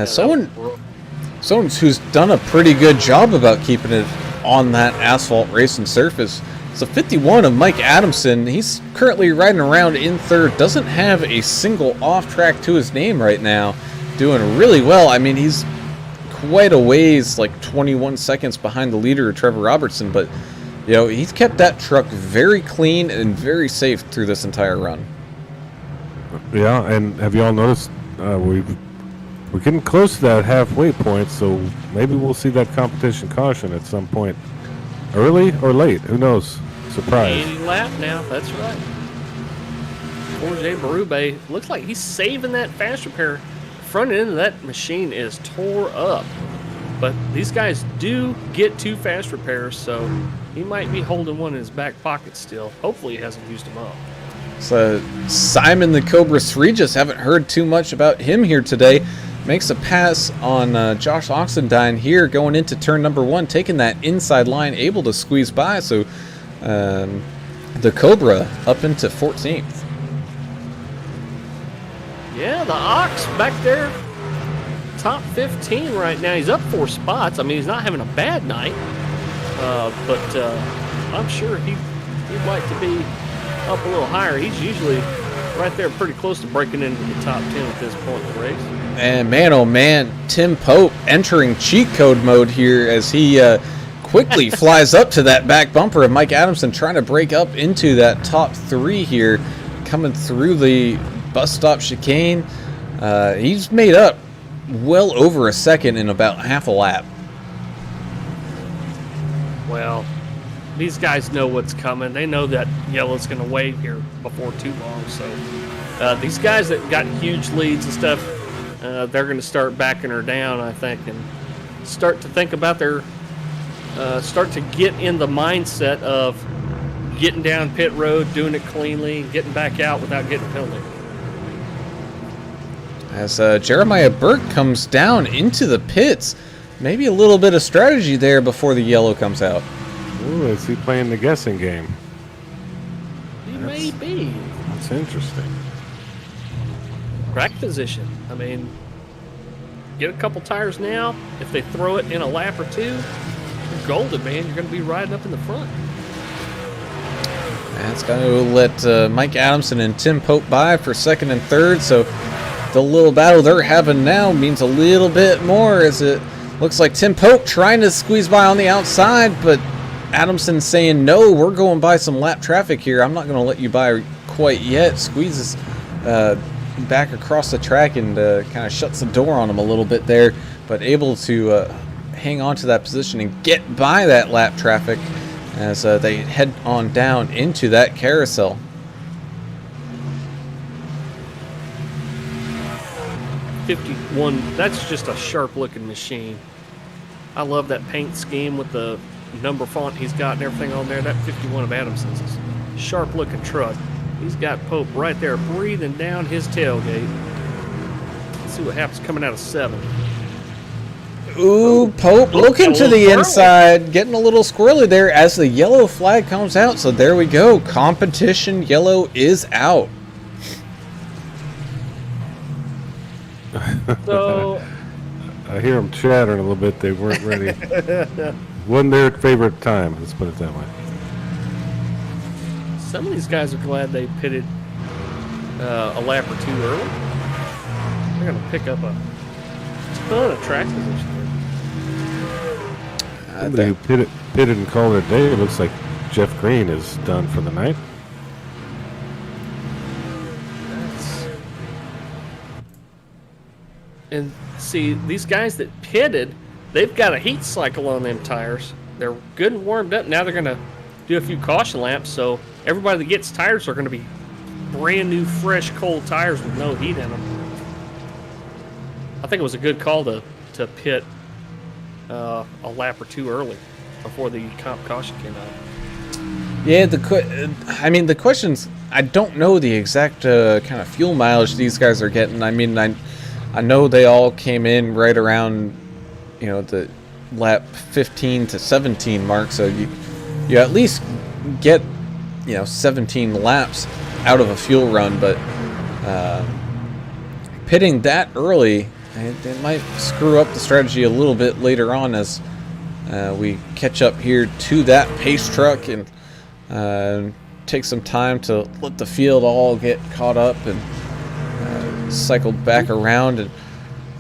Someone who's done a pretty good job about keeping it on that asphalt racing surface. It's a 51 of Mike Adamson. He's currently riding around in third. Doesn't have a single off track to his name right now. Doing really well. I mean, he's quite a ways, like 21 seconds behind the leader, Trevor Robertson. But, you know, he's kept that truck very clean and very safe through this entire run. Yeah, and have you all noticed we're getting close to that halfway point, so maybe we'll see that competition caution at some point. Early or late, who knows? Surprise. 80 lap now, that's right. Jorge Berube looks like he's saving that fast repair. Front end of that machine is tore up. But these guys do get 2 fast repairs, so he might be holding one in his back pocket still. Hopefully he hasn't used them up. So Simon the Cobra 3, just haven't heard too much about him here today. Makes a pass on Josh Oxendine here going into turn number 1, taking that inside line, able to squeeze by. So the Cobra up into 14th. Yeah, the Ox back there, top 15 right now. He's up 4 spots. I mean, he's not having a bad night, but I'm sure he'd like to be up a little higher. He's usually right there pretty close to breaking into the top 10 at this point in the race. And man, oh man, Tim Pope entering cheat code mode here as he quickly flies up to that back bumper of Mike Adamson, trying to break up into that top 3 here, coming through the bus stop chicane. He's made up well over a second in about half a lap. Well, these guys know what's coming. They know that yellow's going to wave here before too long. So these guys that got huge leads and stuff, they're going to start backing her down, I think, and start to think about start to get in the mindset of getting down pit road, doing it cleanly, and getting back out without getting a penalty. As Jeremiah Burke comes down into the pits, maybe a little bit of strategy there before the yellow comes out. Ooh, is he playing the guessing game? He may be. That's interesting. Track position. I mean, get a couple tires now. If they throw it in a lap or 2, you're golden, man. You're going to be riding up in the front. That's going to let Mike Adamson and Tim Pope by for second and third. So the little battle they're having now means a little bit more, as it looks like Tim Pope trying to squeeze by on the outside, but Adamson saying, no, we're going by some lap traffic here. I'm not going to let you by quite yet. Squeezes back across the track and kind of shuts the door on him a little bit there, but able to hang on to that position and get by that lap traffic as they head on down into that carousel. .51, that's just a sharp-looking machine. I love that paint scheme with the number font he's got and everything on there. That 51 of Adamson's is a sharp-looking truck. He's got Pope right there breathing down his tailgate. Let's see what happens coming out of 7. Ooh, Pope looking to the inside, getting a little squirrely there as the yellow flag comes out. So there we go. Competition yellow is out. So I hear them chattering a little bit. They weren't ready. Wasn't their favorite time. Let's put it that way. some of these guys are glad they pitted a lap or 2 early. They're going to pick up a ton of track position there. Somebody who pitted and called it a day. It looks like Jeff Green is done for the night. And see, these guys that pitted, they've got a heat cycle on them tires. They're good and warmed up. Now they're going to do a few caution laps. So everybody that gets tires are going to be brand new, fresh, cold tires with no heat in them. I think it was a good call to pit a lap or two early before the comp caution came out. Yeah, the questions, I don't know the exact kind of fuel mileage these guys are getting. I mean, I know they all came in right around, the lap 15 to 17 mark, so you at least get, 17 laps out of a fuel run, but pitting that early, it might screw up the strategy a little bit later on as we catch up here to that pace truck and take some time to let the field all get caught up and cycle back around.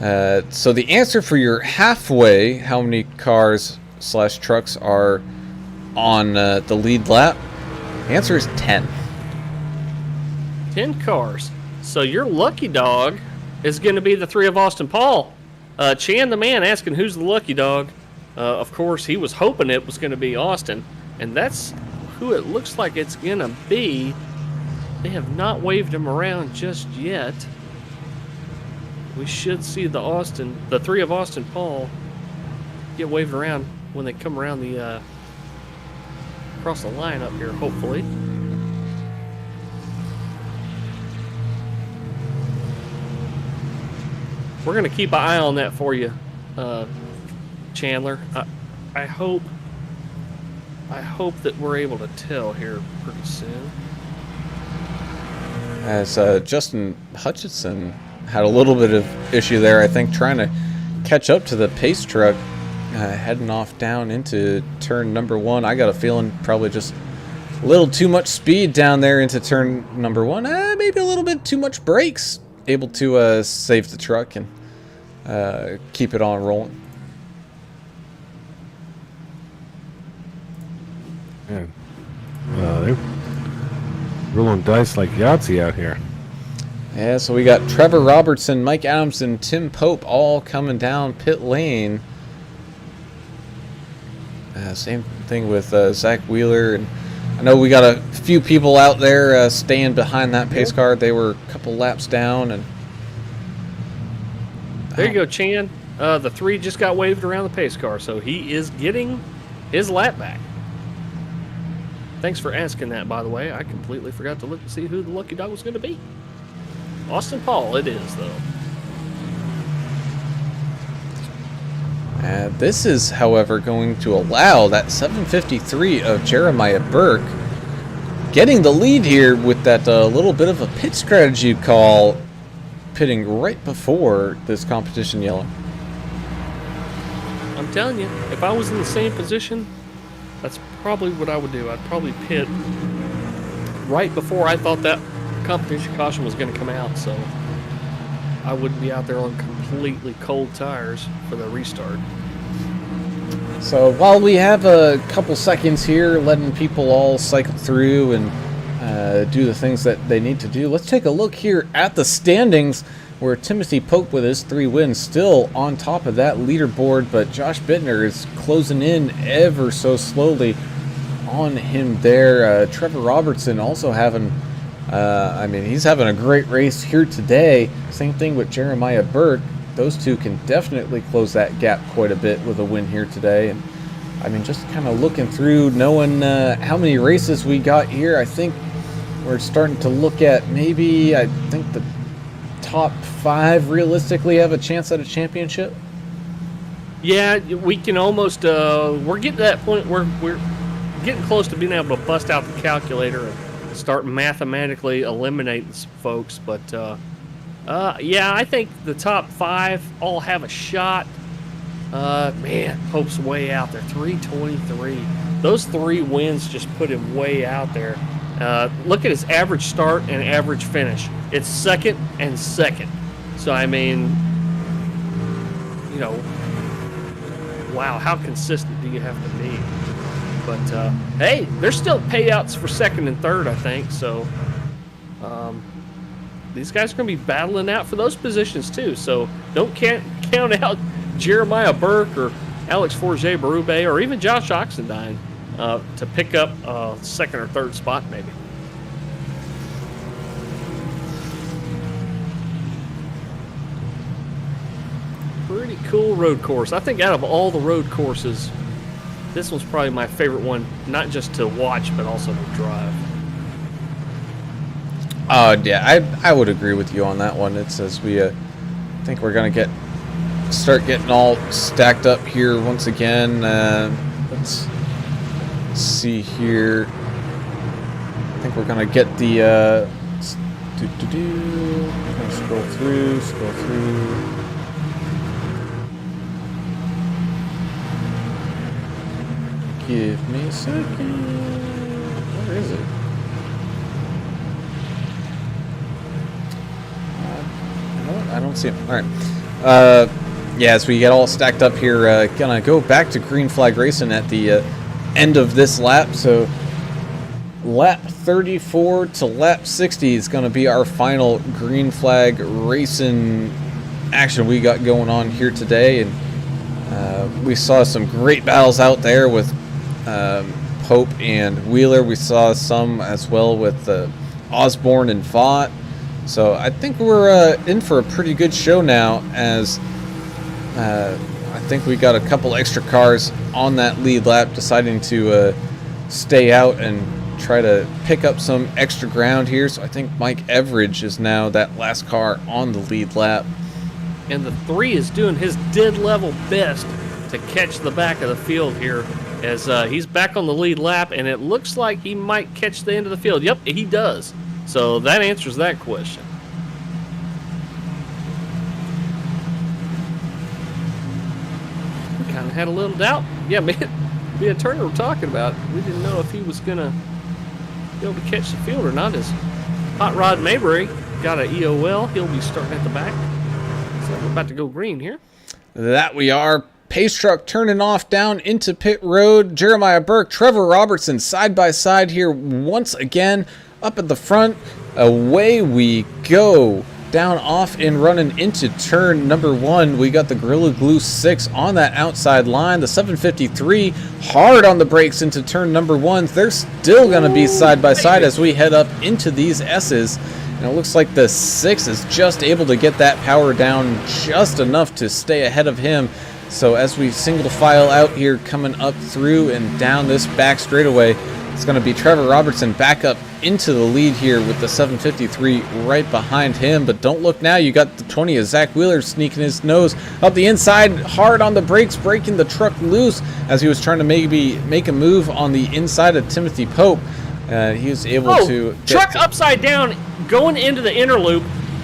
And so the answer for your halfway, how many cars / trucks are on the lead lap? The answer is 10. 10 cars. So your lucky dog is going to be the 3 of Austin Paul. Chan the man asking who's the lucky dog. Of course, he was hoping it was going to be Austin, and that's who it looks like it's going to be. They have not waved him around just yet. We should see the 3 of Austin Paul get waved around when they come around the across the line up here, hopefully. We're going to keep an eye on that for you, Chandler. I hope that we're able to tell here pretty soon. As Justin Hutchinson had a little bit of issue there, I think, trying to catch up to the pace truck, heading off down into turn number 1. I got a feeling probably just a little too much speed down there into turn number 1. Maybe a little bit too much brakes. Able to save the truck and keep it on rolling. Yeah. They're rolling dice like Yahtzee out here. Yeah, so we got Trevor Robertson, Mike Adams, and Tim Pope all coming down pit lane. Same thing with Zach Wheeler. And I know we got a few people out there staying behind that pace car. They were a couple laps down. And there you go, Chan. The 3 just got waved around the pace car, so he is getting his lap back. Thanks for asking that, by the way. I completely forgot to look to see who the lucky dog was going to be. Austin Paul, it is, though. This is, however, going to allow that 753 of Jeremiah Burke getting the lead here with that little bit of a pit strategy call, pitting right before this competition yellow. I'm telling you, if I was in the same position, that's probably what I would do. I'd probably pit right before I thought that competition caution was going to come out, so I wouldn't be out there on completely cold tires for the restart. So while we have a couple seconds here letting people all cycle through and do the things that they need to do, let's take a look here at the standings where Timothy Pope with his 3 wins still on top of that leaderboard, but Josh Bittner is closing in ever so slowly on him there. Trevor Robertson also having he's having a great race here today. Same thing with Jeremiah Burke. Those two can definitely close that gap quite a bit with a win here today. And I mean, just kind of looking through, knowing how many races we got here, I think we're starting to look at maybe, I think the top 5 realistically have a chance at a championship. Yeah, we can almost, we're getting to that point where we're getting close to being able to bust out the calculator and start mathematically eliminating some folks. But, yeah, I think the top 5 all have a shot. Man, Pope's way out there, 323. Those 3 wins just put him way out there. Look at his average start and average finish. It's second and second. So, I mean, you know, wow, how consistent do you have to be? But, hey, there's still payouts for second and third, I think. So, these guys are going to be battling out for those positions, too. So, don't count out Jeremiah Burke or Alex Forget-Berube or even Josh Oxendine to pick up a second or third spot, maybe. Pretty cool road course. I think out of all the road courses, this one's probably my favorite one, not just to watch, but also to drive. Yeah, I would agree with you on that one. It's as we think we're gonna start getting all stacked up here once again. Let's see here. I think we're gonna get the gonna scroll through. Give me a second. Where is it? You know what? I don't see him. All right. Yeah, as we get all stacked up here, gonna go back to green flag racing at the end of this lap. So lap 34 to lap 60 is gonna be our final green flag racing action we got going on here today, and we saw some great battles out there with Pope and Wheeler. We saw some as well with Osborne and Vaught. So I think we're in for a pretty good show now, as I think we got a couple extra cars on that lead lap deciding to stay out and try to pick up some extra ground here. So I think Mike Everidge is now that last car on the lead lap. And the 3 is doing his dead level best to catch the back of the field here, as he's back on the lead lap, and it looks like he might catch the end of the field. Yep, he does. So that answers that question. We kind of had a little doubt. Yeah, me and Turner were talking about it. We didn't know if he was going to be able to catch the field or not. As Hot Rod Mabry got an EOL. He'll be starting at the back. So we're about to go green here. That we are. Pace truck turning off down into pit road. Jeremiah Burke, Trevor Robertson side by side here once again. Up at the front, away we go. Down off and running into turn number 1. We got the Gorilla Glue 6 on that outside line. The 753 hard on the brakes into turn number 1. They're still going to be side by side as we head up into these S's. And it looks like the 6 is just able to get that power down just enough to stay ahead of him. So as we single file out here, coming up through and down this back straightaway, it's going to be Trevor Robertson back up into the lead here with the 753 right behind him. But don't look now, you got the 20 of Zach Wheeler sneaking his nose up the inside, hard on the brakes, breaking the truck loose as he was trying to maybe make a move on the inside of Timothy Pope. He was able to get truck upside down going into the inner loop.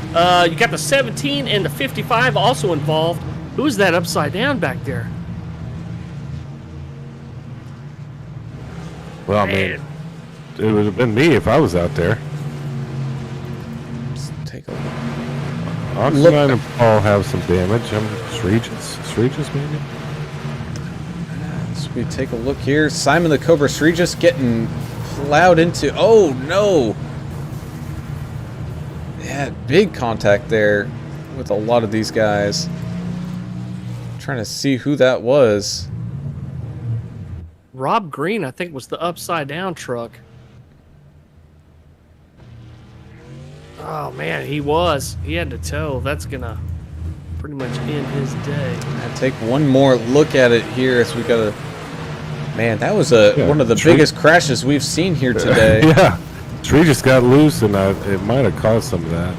You got the 17 and the 55 also involved. Who's that upside down back there? Well, I mean, it would have been me if I was out there. Let's take a look. Oxenine and Paul have some damage. Sregis maybe? As we take a look here, Simon the Cobra Sregis getting plowed into. Oh, no. Yeah, big contact there with a lot of these guys. Trying to see who that was. Rob Green, I think, was the upside down truck. Oh man, he was. He had to tow. That's gonna pretty much end his day. I take one more look at it here as we got a. Man, that was one of the biggest crashes we've seen here today. Yeah, tree just got loose, and it might have caused some of that.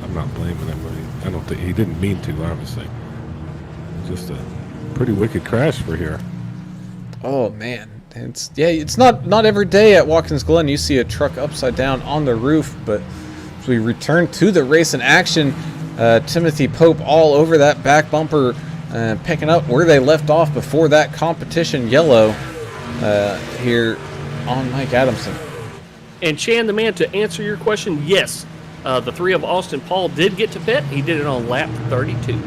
I'm not blaming him. I don't think he didn't mean to, obviously. Just a pretty wicked crash for here. Oh man, it's not every day at Watkins Glen you see a truck upside down on the roof. But as we return to the race in action, Timothy Pope all over that back bumper, picking up where they left off before that competition yellow here on Mike Adamson. And Chan, the man, to answer your question, yes, the 3 of Austin Paul did get to pit. He did it on lap 32.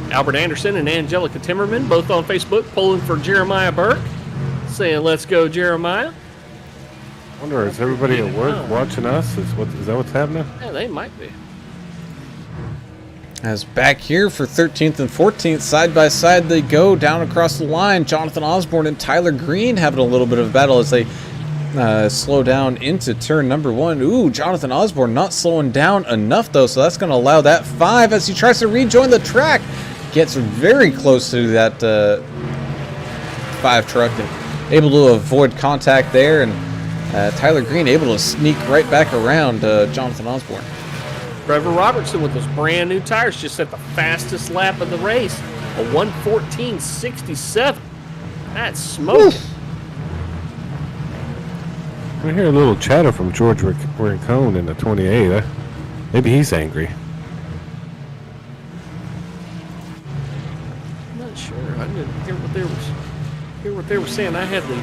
Albert Anderson and Angelica Timmerman, both on Facebook, polling for Jeremiah Burke, saying, let's go, Jeremiah. I wonder, is everybody at work watching us? Is that what's happening? Yeah, they might be. As back here for 13th and 14th, side by side they go down across the line. Jonathan Osborne and Tyler Green having a little bit of a battle as they slow down into turn number 1. Ooh, Jonathan Osborne not slowing down enough, though, so that's going to allow that 5 as he tries to rejoin the track. Gets very close to that 5 truck and able to avoid contact there, and Tyler Green able to sneak right back around Jonathan Osborne. Trevor Robertson with those brand new tires just set the fastest lap of the race, a 1:14.67. That's smoking. I hear a little chatter from George Rincon in the 28. Maybe he's angry. I'm not sure. I didn't hear what they were saying. I had the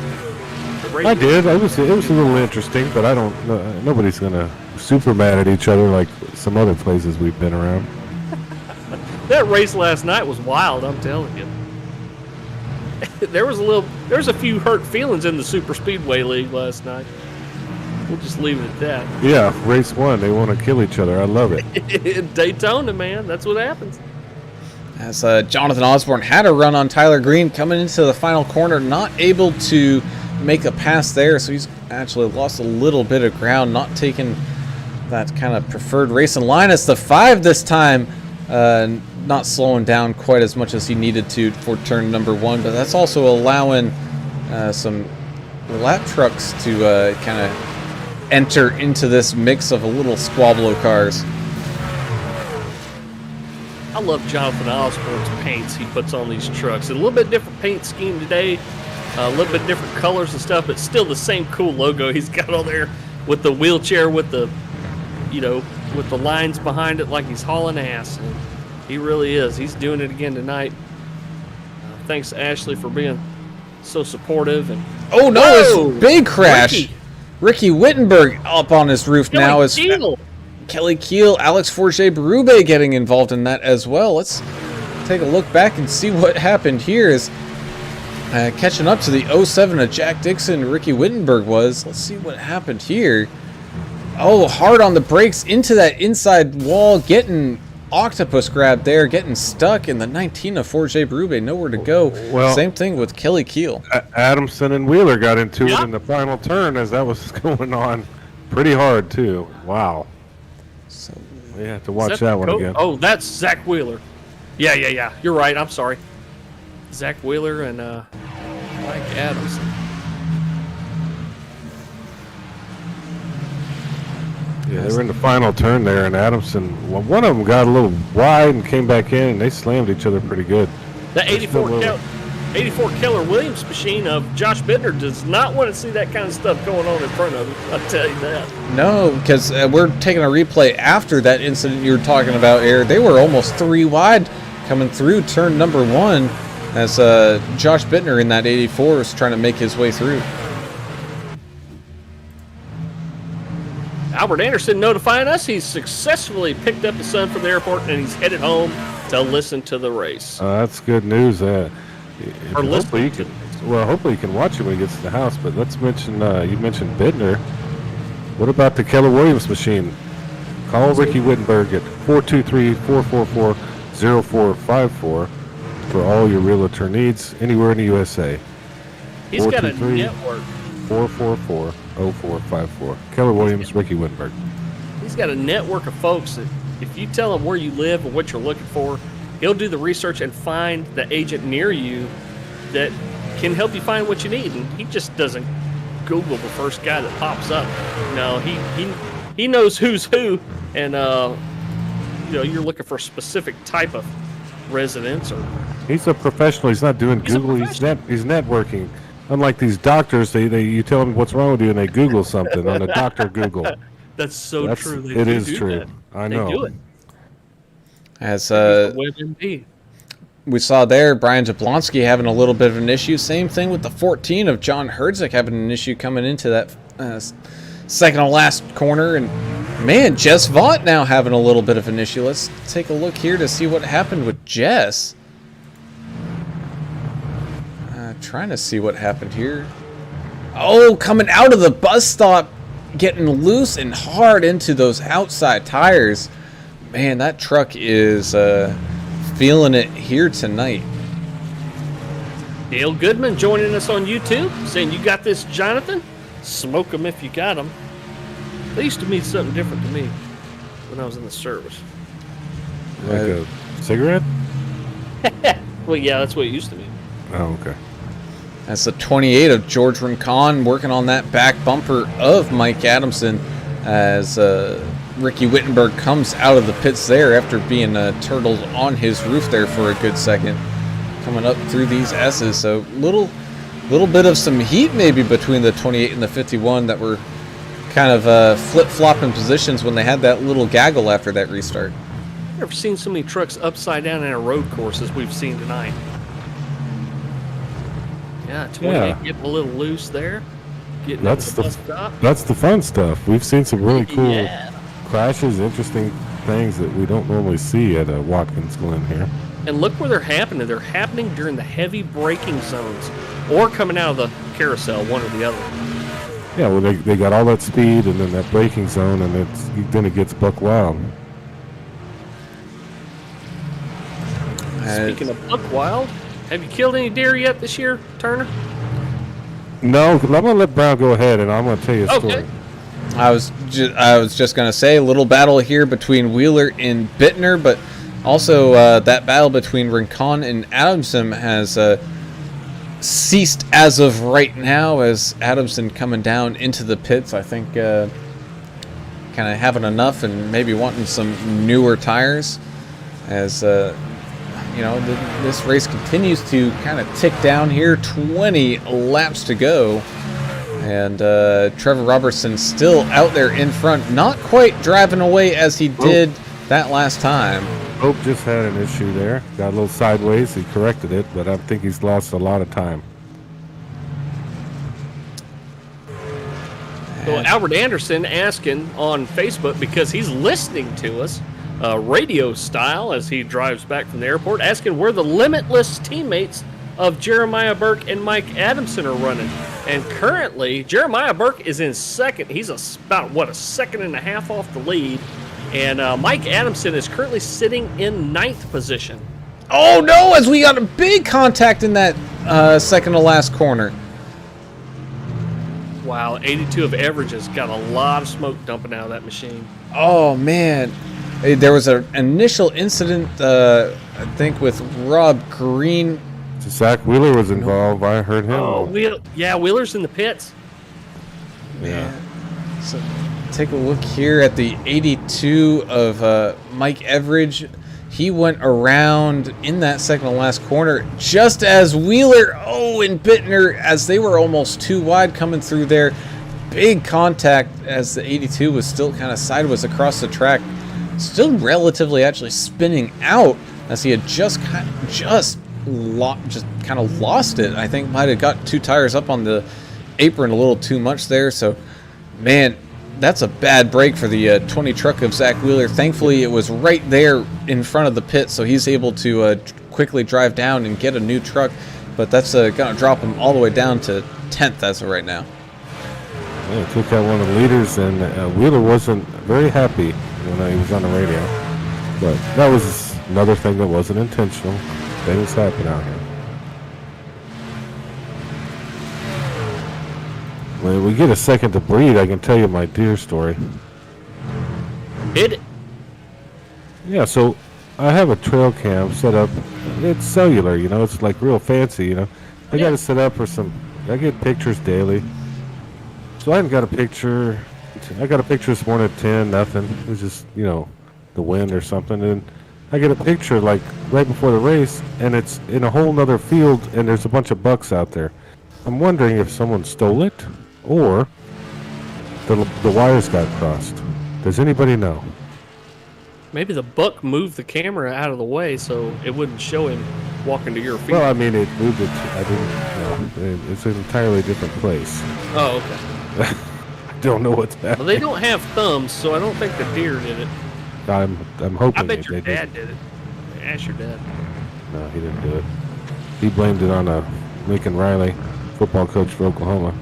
radio. I did. It was a little interesting, but I don't. Nobody's gonna super mad at each other like some other places we've been around. That race last night was wild. I'm telling you. There was a few hurt feelings in the Super Speedway League last night. We'll just leave it at that. Yeah, race 1, they want to kill each other. I love it. Daytona, man, that's what happens. As Jonathan Osborne had a run on Tyler Green coming into the final corner, not able to make a pass there, so he's actually lost a little bit of ground, not taking that kind of preferred racing line as the 5 this time. Not slowing down quite as much as he needed to for turn number 1, but that's also allowing some lap trucks to kind of enter into this mix of a little squabble of cars. I love Jonathan Osborne's paints he puts on these trucks. A little bit different paint scheme today, a little bit different colors and stuff, but still the same cool logo he's got on there with the wheelchair with the, with the lines behind it like he's hauling ass. And he really is. He's doing it again tonight. Thanks to Ashley for being so supportive. And oh no, it's big crash. Ricky Wittenberg up on his roof now is Kelly Keel, Alex Forget-Berube getting involved in that as well. Let's take a look back and see what happened here. Is catching up to the 07 of Jack Dixon, Ricky Wittenberg was. Let's see what happened here. Oh, hard on the brakes into that inside wall, getting octopus grab there, getting stuck in the 19 of Forget-Berube, nowhere to go. Well, same thing with Kelly Keel. Adamson and Wheeler got into it in the final turn as that was going on pretty hard too. Wow. So we have to watch that one again. Oh, that's Zach Wheeler. Yeah. You're right. I'm sorry. Zach Wheeler and Mike Adamson. Yeah, they were in the final turn there, and Adamson, one of them got a little wide and came back in, and they slammed each other pretty good. The 84 Keller Williams machine of Josh Bittner does not want to see that kind of stuff going on in front of him. I'll tell you that. No, because we're taking a replay after that incident you were talking about, Eric. They were almost 3 wide coming through turn number 1 as Josh Bittner in that 84 was trying to make his way through. Albert Anderson notifying us he's successfully picked up his son from the airport and he's headed home to listen to the race. That's good news. Hopefully he can watch it when he gets to the house. But let's mention, you mentioned Bittner. What about the Keller Williams machine? Call Ricky Wittenberg at 423-444-0454 for all your realtor needs anywhere in the USA. He's got a network. 444-0454. Keller Williams, Ricky Wittenberg. He's got a network of folks that if you tell him where you live and what you're looking for, he'll do the research and find the agent near you that can help you find what you need. And he just doesn't Google the first guy that pops up. No, he knows who's who, and you're looking for a specific type of residence. Or he's a professional. He's not doing Google. He's networking. Unlike these doctors, you tell them what's wrong with you and they Google something on the doctor Google. That's true. It is true. That. I know. They do it. As we saw there, Brian Jablonski having a little bit of an issue. Same thing with the 14 of John Herzig having an issue coming into that second to last corner. And man, Jess Vaught now having a little bit of an issue. Let's take a look here to see what happened with Jess. Trying to see what happened here. Oh, coming out of the bus stop, getting loose and hard into those outside tires. Man, that truck is feeling it here tonight. Dale Goodman joining us on YouTube, saying, "You got this, Jonathan?" Smoke them if you got them. They used to mean something different to me when I was in the service. Like a cigarette? Well, yeah, that's what it used to mean. Oh, okay. That's the 28 of George Rincon working on that back bumper of Mike Adamson as Ricky Wittenberg comes out of the pits there after being turtled on his roof there for a good second. Coming up through these S's, so little bit of some heat maybe between the 28 and the 51 that were kind of flip-flopping positions when they had that little gaggle after that restart. I've never seen so many trucks upside down in a road course as we've seen tonight. Yeah, 28 getting a little loose there. Getting That's into the bus stop. That's the fun stuff. We've seen some really cool Yeah. crashes, interesting things that we don't normally see at Watkins Glen here. And look where they're happening. They're happening during the heavy braking zones or coming out of the carousel, one or the other. Yeah, well, they got all that speed and then that braking zone, and then it gets buck wild. Speaking of buck wild, have you killed any deer yet this year, Turner? No, I'm going to let Brown go ahead, and I'm going to tell you a story. Okay. I was just gonna say a little battle here between Wheeler and Bittner, but also that battle between Rincon and Adamson has ceased as of right now, as Adamson coming down into the pits. I think kind of having enough and maybe wanting some newer tires, as this race continues to kind of tick down here. 20 laps to go. And Trevor Robertson still out there in front, not quite driving away as he did that last time. Hope just had an issue there. Got a little sideways. He corrected it, but I think he's lost a lot of time. So Albert Anderson asking on Facebook, because he's listening to us radio style as he drives back from the airport, asking where the limitless teammates of Jeremiah Burke and Mike Adamson are running. And currently, Jeremiah Burke is in second. He's about, a second and a half off the lead. And Mike Adamson is currently sitting in ninth position. Oh no, as we got a big contact in that second to last corner. Wow, 82 of averages. Got a lot of smoke dumping out of that machine. Oh man. There was an initial incident, I think, with Rob Green. Zach Wheeler was involved. I heard him. Oh, Wheeler's in the pits. Yeah. So take a look here at the 82 of Mike Everidge. He went around in that second to last corner just as Wheeler, and Bittner, as they were almost too wide coming through there. Big contact as the 82 was still kind of sideways across the track. Still relatively actually spinning out as he had just kind of lost it. I think might have got two tires up on the apron a little too much there. So, man, that's a bad break for the 20 truck of Zach Wheeler. Thankfully, it was right there in front of the pit, so he's able to quickly drive down and get a new truck. But that's going to drop him all the way down to 10th as of right now. Yeah, took out one of the leaders, and Wheeler wasn't very happy when he was on the radio. But that was another thing that wasn't intentional. Things happen out here. When we get a second to breathe, I can tell you my deer story. Hit it. Yeah, so I have a trail cam set up. It's cellular, it's like real fancy, I got it set up for I get pictures daily. So I hadn't got a picture. I got a picture this morning at 10, nothing. It was just, the wind or something. And I get a picture like right before the race, and it's in a whole nother field, and there's a bunch of bucks out there. I'm wondering if someone stole it or the wires got crossed. Does anybody know? Maybe the buck moved the camera out of the way so it wouldn't show him walking to your feet. Well, I mean, it moved it. I didn't know. It's an entirely different place. Oh, okay. I don't know what's happening. Well, they don't have thumbs, so I don't think the deer did it. I'm hoping. I bet your they dad did it. Ask your dad. No, he didn't do it. He blamed it on Lincoln Riley, football coach for Oklahoma.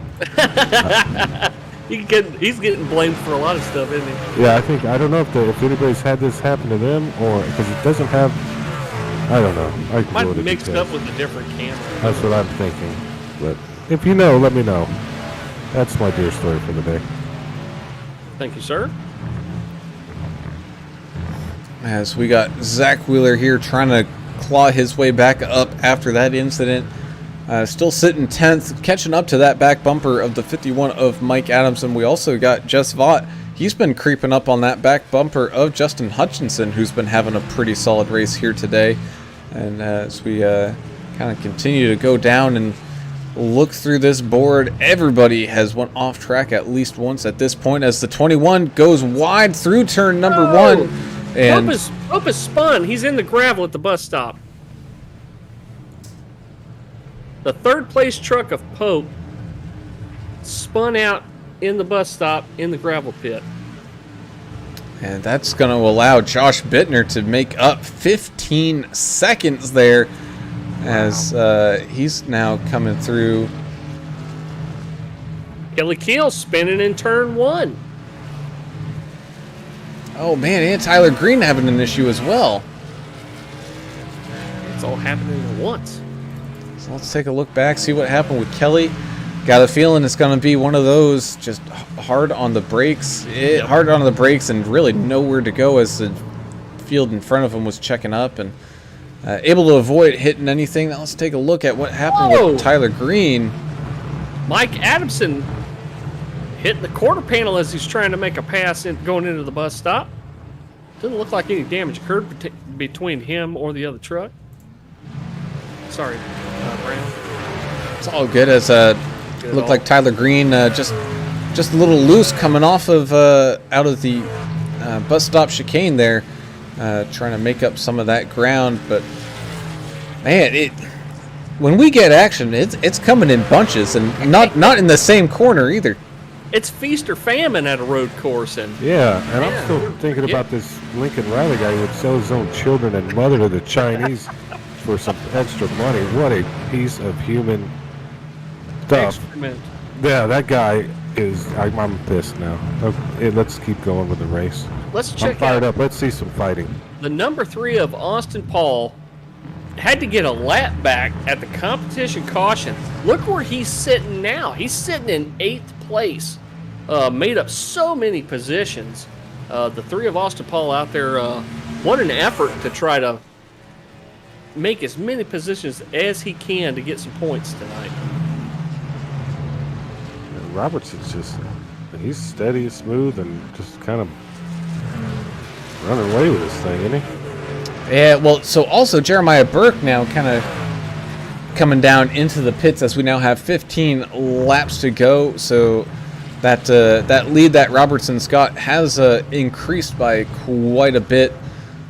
He's getting blamed for a lot of stuff, isn't he? Yeah, I don't know if anybody's had this happen to them, or because it doesn't have. I don't know. I can Might go to mixed details. up with a different camera. That's what I'm thinking. But if you know, let me know. That's my deer story for the day. Thank you, sir. As we got Zach Wheeler here trying to claw his way back up after that incident. Still sitting 10th, catching up to that back bumper of the 51 of Mike Adamson. We also got Jess Vaught. He's been creeping up on that back bumper of Justin Hutchinson, who's been having a pretty solid race here today. And as we kind of continue to go down and look through this board, everybody has went off track at least once at this point as the 21 goes wide through turn number 1. And Pope is spun. He's in the gravel at the bus stop. The third place truck of Pope spun out in the bus stop in the gravel pit. And that's going to allow Josh Bittner to make up 15 seconds there as he's now coming through. Kelly Keel spinning in turn 1. Oh, man, and Tyler Green having an issue as well. It's all happening at once. So let's take a look back, see what happened with Kelly. Got a feeling it's going to be one of those just hard on the brakes. Hard on the brakes and really nowhere to go as the field in front of him was checking up and able to avoid hitting anything. Now let's take a look at what happened with Tyler Green. Mike Adamson hit the quarter panel as he's trying to make a pass going into the bus stop. Doesn't look like any damage occurred between him or the other truck. Sorry, Brown. It's all good as looked like Tyler Green just a little loose coming off of out of the bus stop chicane there, trying to make up some of that ground. But man, when we get action, it's coming in bunches and not in the same corner either. It's feast or famine at a road course, and I'm still thinking about this Lincoln Riley guy who would sell his own children and mother to the Chinese for some extra money. What a piece of human stuff. Excrement. Yeah, that guy is. I'm pissed now. Okay, let's keep going with the race. Let's check I'm fired out up. Let's see some fighting. the number 3 of Austin Paul. Had to get a lap back at the competition caution. Look where he's sitting now. He's sitting in 8th place. Made up so many positions. The 3 of Austin Paul out there, what an effort to try to make as many positions as he can to get some points tonight. And Robertson's he's steady, smooth, and just kind of running away with this thing, isn't he? Yeah, well, so also Jeremiah Burke now kind of coming down into the pits as we now have 15 laps to go. So that lead that Robertson Scott has increased by quite a bit.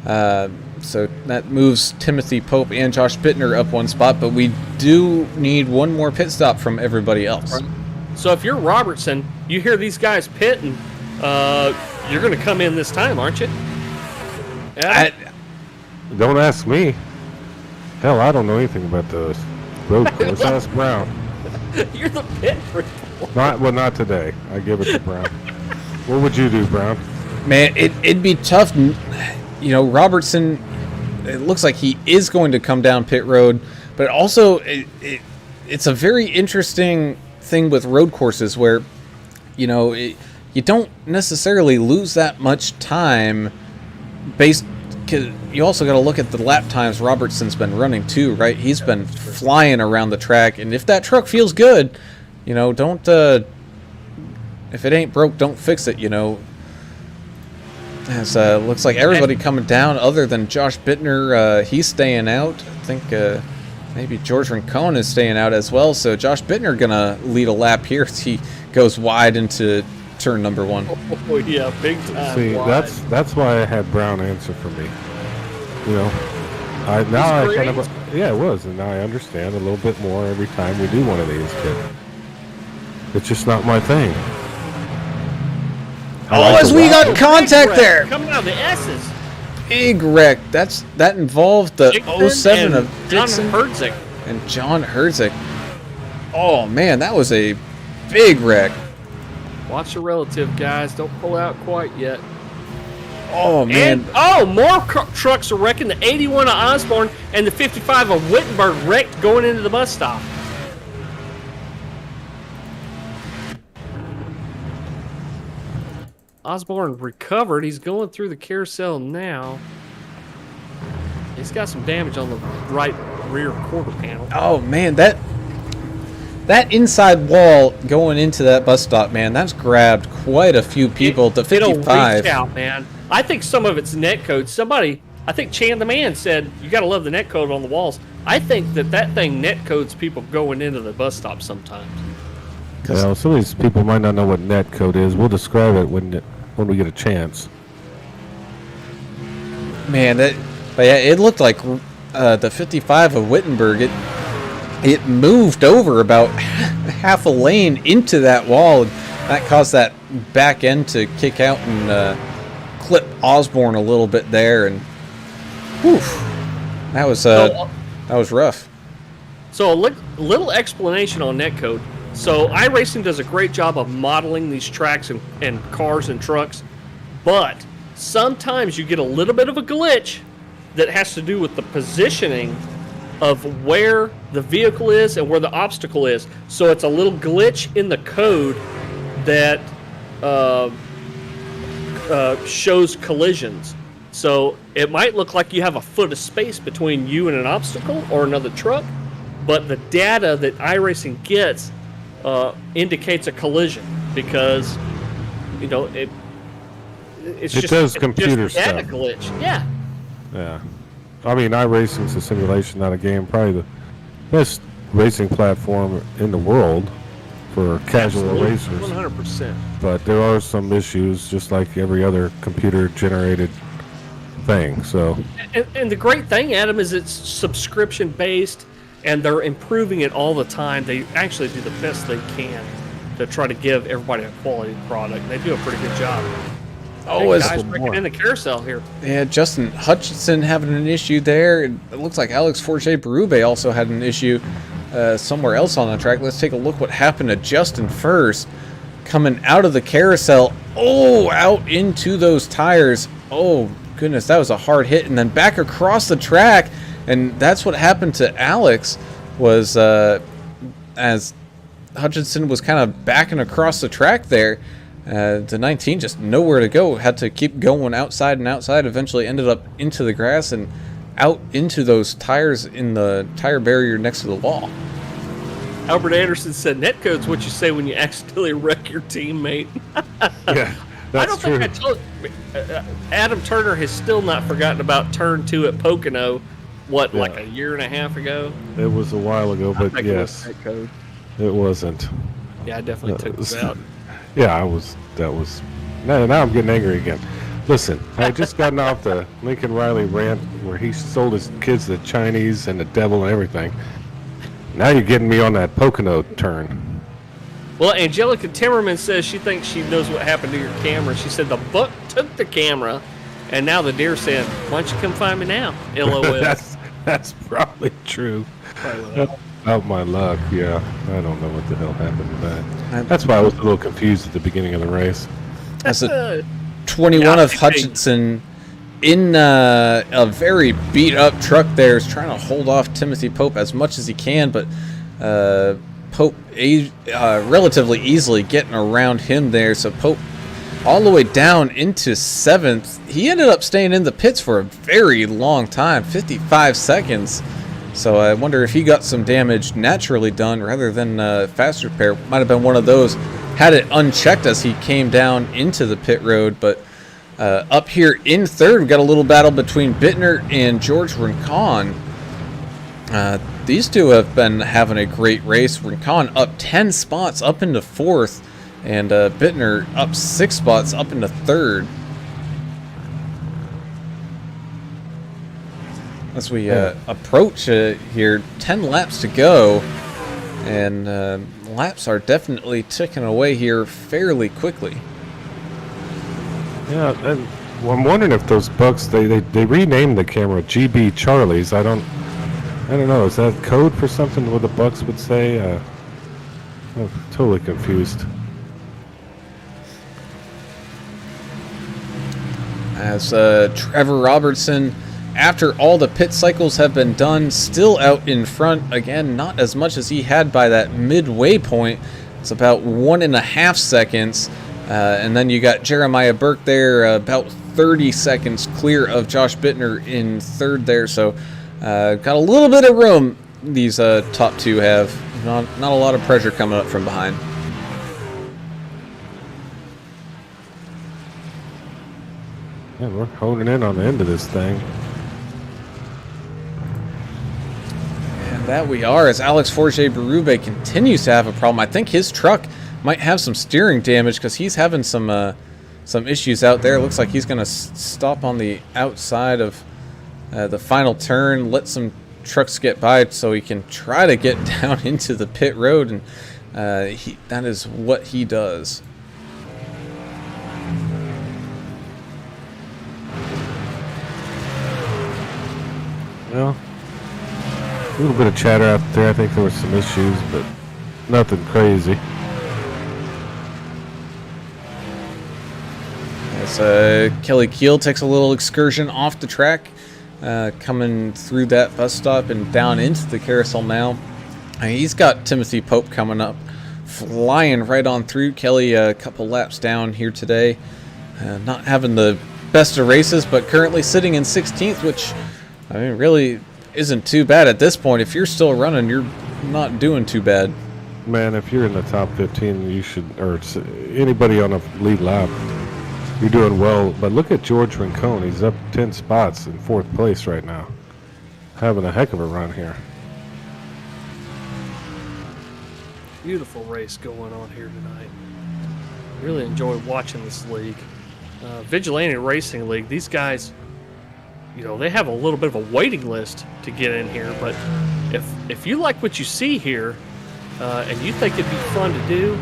So that moves Timothy Pope and Josh Bittner up one spot, but we do need one more pit stop from everybody else. Right. So if you're Robertson, you hear these guys pitting, you're going to come in this time, aren't you? Yeah. Don't ask me. Hell, I don't know anything about the road course. Ask Brown. You're the pit crew. Not today. I give it to Brown. What would you do, Brown? Man, it'd be tough. You know, Robertson, it looks like he is going to come down pit road, but also it's a very interesting thing with road courses where, you know, you don't necessarily lose that much time based. You also got to look at the lap times Robertson's been running too, right? He's been flying around the track, and if that truck feels good, you know, don't if it ain't broke, don't fix it, you know. As looks like everybody coming down other than Josh Bittner, he's staying out. I think maybe George Rincon is staying out as well. So Josh Bittner gonna lead a lap here as he goes wide into turn number 1. Oh yeah, big time. See, wide. that's why I had Brown answer for me. You know, I kind of it was, and now I understand a little bit more every time we do one of these. But it's just not my thing. As we got contact there. Coming out of the S's. Big wreck. That involved the Dixon 07 of and Dixon John Herzig. and John Herzig. Oh man, that was a big wreck. Watch your relative, guys. Don't pull out quite yet. Oh man. And, more trucks are wrecking. The 81 of Osborne and the 55 of Wittenberg wrecked going into the bus stop. Osborne recovered. He's going through the carousel now. He's got some damage on the right rear quarter panel. Oh man, that inside wall going into that bus stop, man, that's grabbed quite a few people. To 55. It'll reach out, man. I think some of it's net code. I think Chan the Man said you got to love the net code on the walls. I think that thing net codes people going into the bus stop sometimes. Well, some of these people might not know what net code is. We'll describe it when we get a chance. Man, but yeah, it looked like the 55 of Wittenberg. It moved over about half a lane into that wall. That caused that back end to kick out and clip Osborne a little bit there, and whew, that was rough. So a little explanation on netcode. So iRacing does a great job of modeling these tracks and cars and trucks, but sometimes you get a little bit of a glitch that has to do with the positioning of where the vehicle is and where the obstacle is. So it's a little glitch in the code that shows collisions. So it might look like you have a foot of space between you and an obstacle or another truck, but the data that iRacing gets indicates a collision because, you know, it's just computer just data stuff. glitch. Yeah. Yeah. I mean, iRacing's a simulation, not a game. Probably the best racing platform in the world for casual racers. 100%. But there are some issues, just like every other computer-generated thing. So. And the great thing, Adam, is it's subscription-based, and they're improving it all the time. They actually do the best they can to try to give everybody a quality product. They do a pretty good job. Oh, guys breaking in the carousel here. Yeah, Justin Hutchinson having an issue there. It looks like Alex Forte Berube also had an issue somewhere else on the track. Let's take a look what happened to Justin first. Coming out of the carousel. Oh, out into those tires. Oh, goodness, that was a hard hit. And then back across the track. And that's what happened to Alex was as Hutchinson was kind of backing across the track there. The 19 just nowhere to go, had to keep going outside and outside, eventually ended up into the grass and out into those tires in the tire barrier next to the wall. Albert Anderson said netcode's what you say when you accidentally wreck your teammate. Yeah, that's I don't true. think I told Adam Turner has still not forgotten about turn 2 at Pocono, like a year and a half ago? It was a while ago, but yes, it wasn't. Yeah, I definitely took this out. Yeah, that was. Now I'm getting angry again. Listen, I had just gotten off the Lincoln Riley rant where he sold his kids the Chinese and the devil and everything. Now you're getting me on that Pocono turn. Well, Angelica Timmerman says she thinks she knows what happened to your camera. She said the buck took the camera, and now the deer said, "Why don't you come find me now?" LOL. That's probably true. Out my luck, yeah. I don't know what the hell happened to that. That's why I was a little confused at the beginning of the race. That's a 21 of Hutchinson in a very beat up truck there is trying to hold off Timothy Pope as much as he can, but Pope relatively easily getting around him there. So Pope all the way down into 7th. He ended up staying in the pits for a very long time, 55 seconds. So I wonder if he got some damage naturally done rather than fast repair. Might have been one of those. Had it unchecked as he came down into the pit road. But up here in 3rd, we've got a little battle between Bittner and George Rincon. These two have been having a great race. Rincon up 10 spots up into 4th. And Bittner up 6 spots up into 3rd. As we approach here, 10 laps to go, and laps are definitely ticking away here fairly quickly. Yeah, and I'm wondering if those bucks they renamed the camera GB Charlies. I don't know. Is that code for something? What the bucks would say? I'm totally confused. As Trevor Robertson, after all the pit cycles have been done, still out in front. Again, not as much as he had by that midway point. It's about 1.5 seconds. And then you got Jeremiah Burke there, about 30 seconds clear of Josh Bittner in third there. So got a little bit of room. These top two have not a lot of pressure coming up from behind. Yeah, we're holding in on the end of this thing. And that we are, as Alex Forget-Berube continues to have a problem. I think his truck might have some steering damage because he's having some issues out there. Looks like he's going to stop on the outside of the final turn, let some trucks get by so he can try to get down into the pit road, and that is what he does. Well, a little bit of chatter out there. I think there were some issues, but nothing crazy. As Kelly Keel takes a little excursion off the track, coming through that bus stop and down into the carousel now. He's got Timothy Pope coming up, flying right on through. Kelly a couple laps down here today. Not having the best of races, but currently sitting in 16th, which, I mean, really isn't too bad at this point. If you're still running, you're not doing too bad. Man, if you're in the top 15, you should, or anybody on a lead lap, you're doing well. But look at George Rincon. He's up 10 spots in 4th place right now. Having a heck of a run here. Beautiful race going on here tonight. Really enjoy watching this league. Vigilante Racing League, these guys, you know, they have a little bit of a waiting list to get in here, but if you like what you see here and you think it'd be fun to do,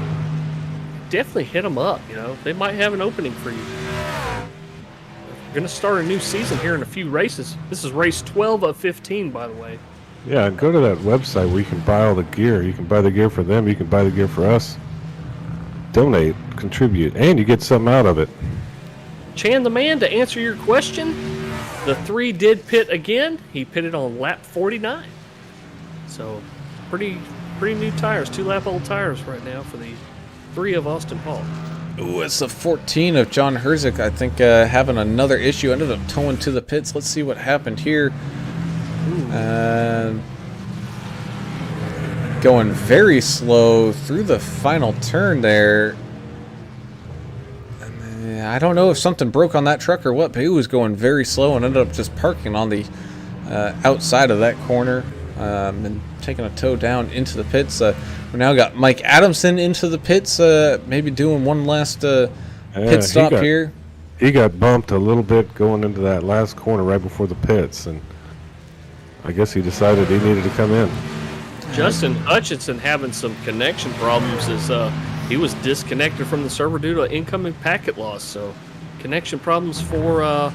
definitely hit them up. You know, they might have an opening for you. We're going to start a new season here in a few races. This is race 12 of 15, by the way. Yeah, go to that website where you can buy all the gear. You can buy the gear for them. You can buy the gear for us. Donate, contribute, and you get something out of it. Chan the man, to answer your question, the 3 did pit again. He pitted on lap 49. So pretty new tires, 2-lap-old tires right now for the 3 of Austin Paul. Ooh, it's the 14 of John Herzik. I think having another issue. Ended up towing to the pits. Let's see what happened here. Going very slow through the final turn there. I don't know if something broke on that truck or what, but he was going very slow and ended up just parking on the outside of that corner and taking a tow down into the pits. We now got Mike Adamson into the pits, maybe doing one last pit stop here. He got bumped a little bit going into that last corner right before the pits, and I guess he decided he needed to come in. Justin Hutchinson having some connection problems as he was disconnected from the server due to incoming packet loss. So connection problems for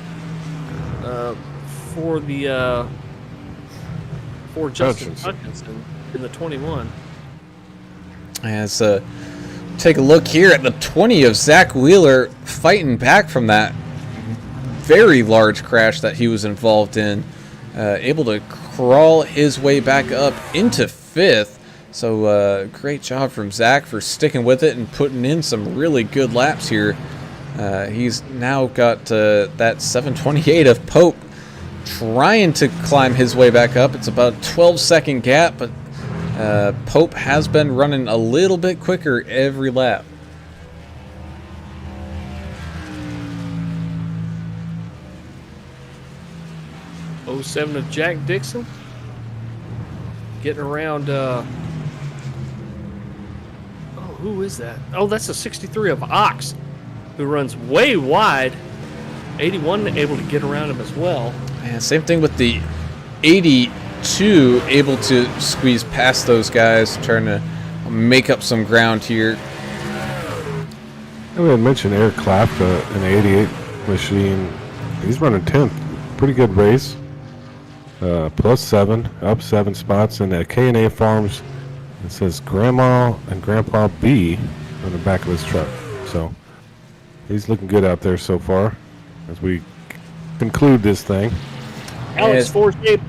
Justin Hutchinson in the 21. As take a look here at the 20 of Zach Wheeler fighting back from that very large crash that he was involved in, able to crawl his way back up into 5th. So great job from Zach for sticking with it and putting in some really good laps here. He's now got that 728 of Pope trying to climb his way back up. It's about a 12-second gap, but Pope has been running a little bit quicker every lap. '07 of Jack Dixon getting around. Who is that? Oh, that's a 63 of Ox, who runs way wide. 81 able to get around him as well. Yeah, same thing with the 82, able to squeeze past those guys, trying to make up some ground here. We had mentioned Eric Klafka in the 88 machine. He's running 10th. Pretty good race. +7, up 7 spots. And at K&A Farms, it says Grandma and Grandpa B on the back of his truck. So he's looking good out there so far as we conclude this thing. Alex Forget.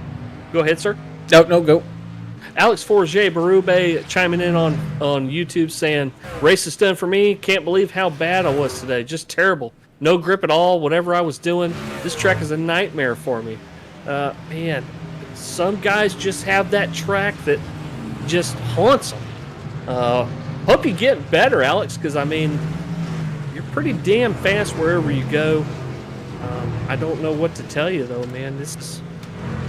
Go ahead, sir. Oh, no, go. Alex Forget Barube chiming in on YouTube saying, race is done for me. Can't believe how bad I was today. Just terrible. No grip at all. Whatever I was doing, this track is a nightmare for me. Man, some guys just have that track that just haunts them. Hope you get better, Alex, because, I mean, you're pretty damn fast wherever you go. I don't know what to tell you, though, man. You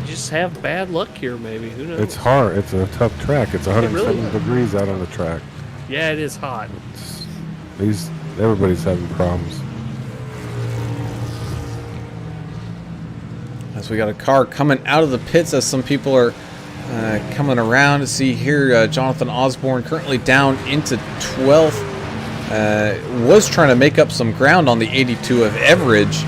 just have bad luck here, maybe. Who knows? It's hard. It's a tough track. It's 107 degrees out on the track. Yeah, it is hot. Everybody's having problems. As we got a car coming out of the pits, as some people are coming around to see here. Jonathan Osborne currently down into 12th. Was trying to make up some ground on the 82 of Everidge.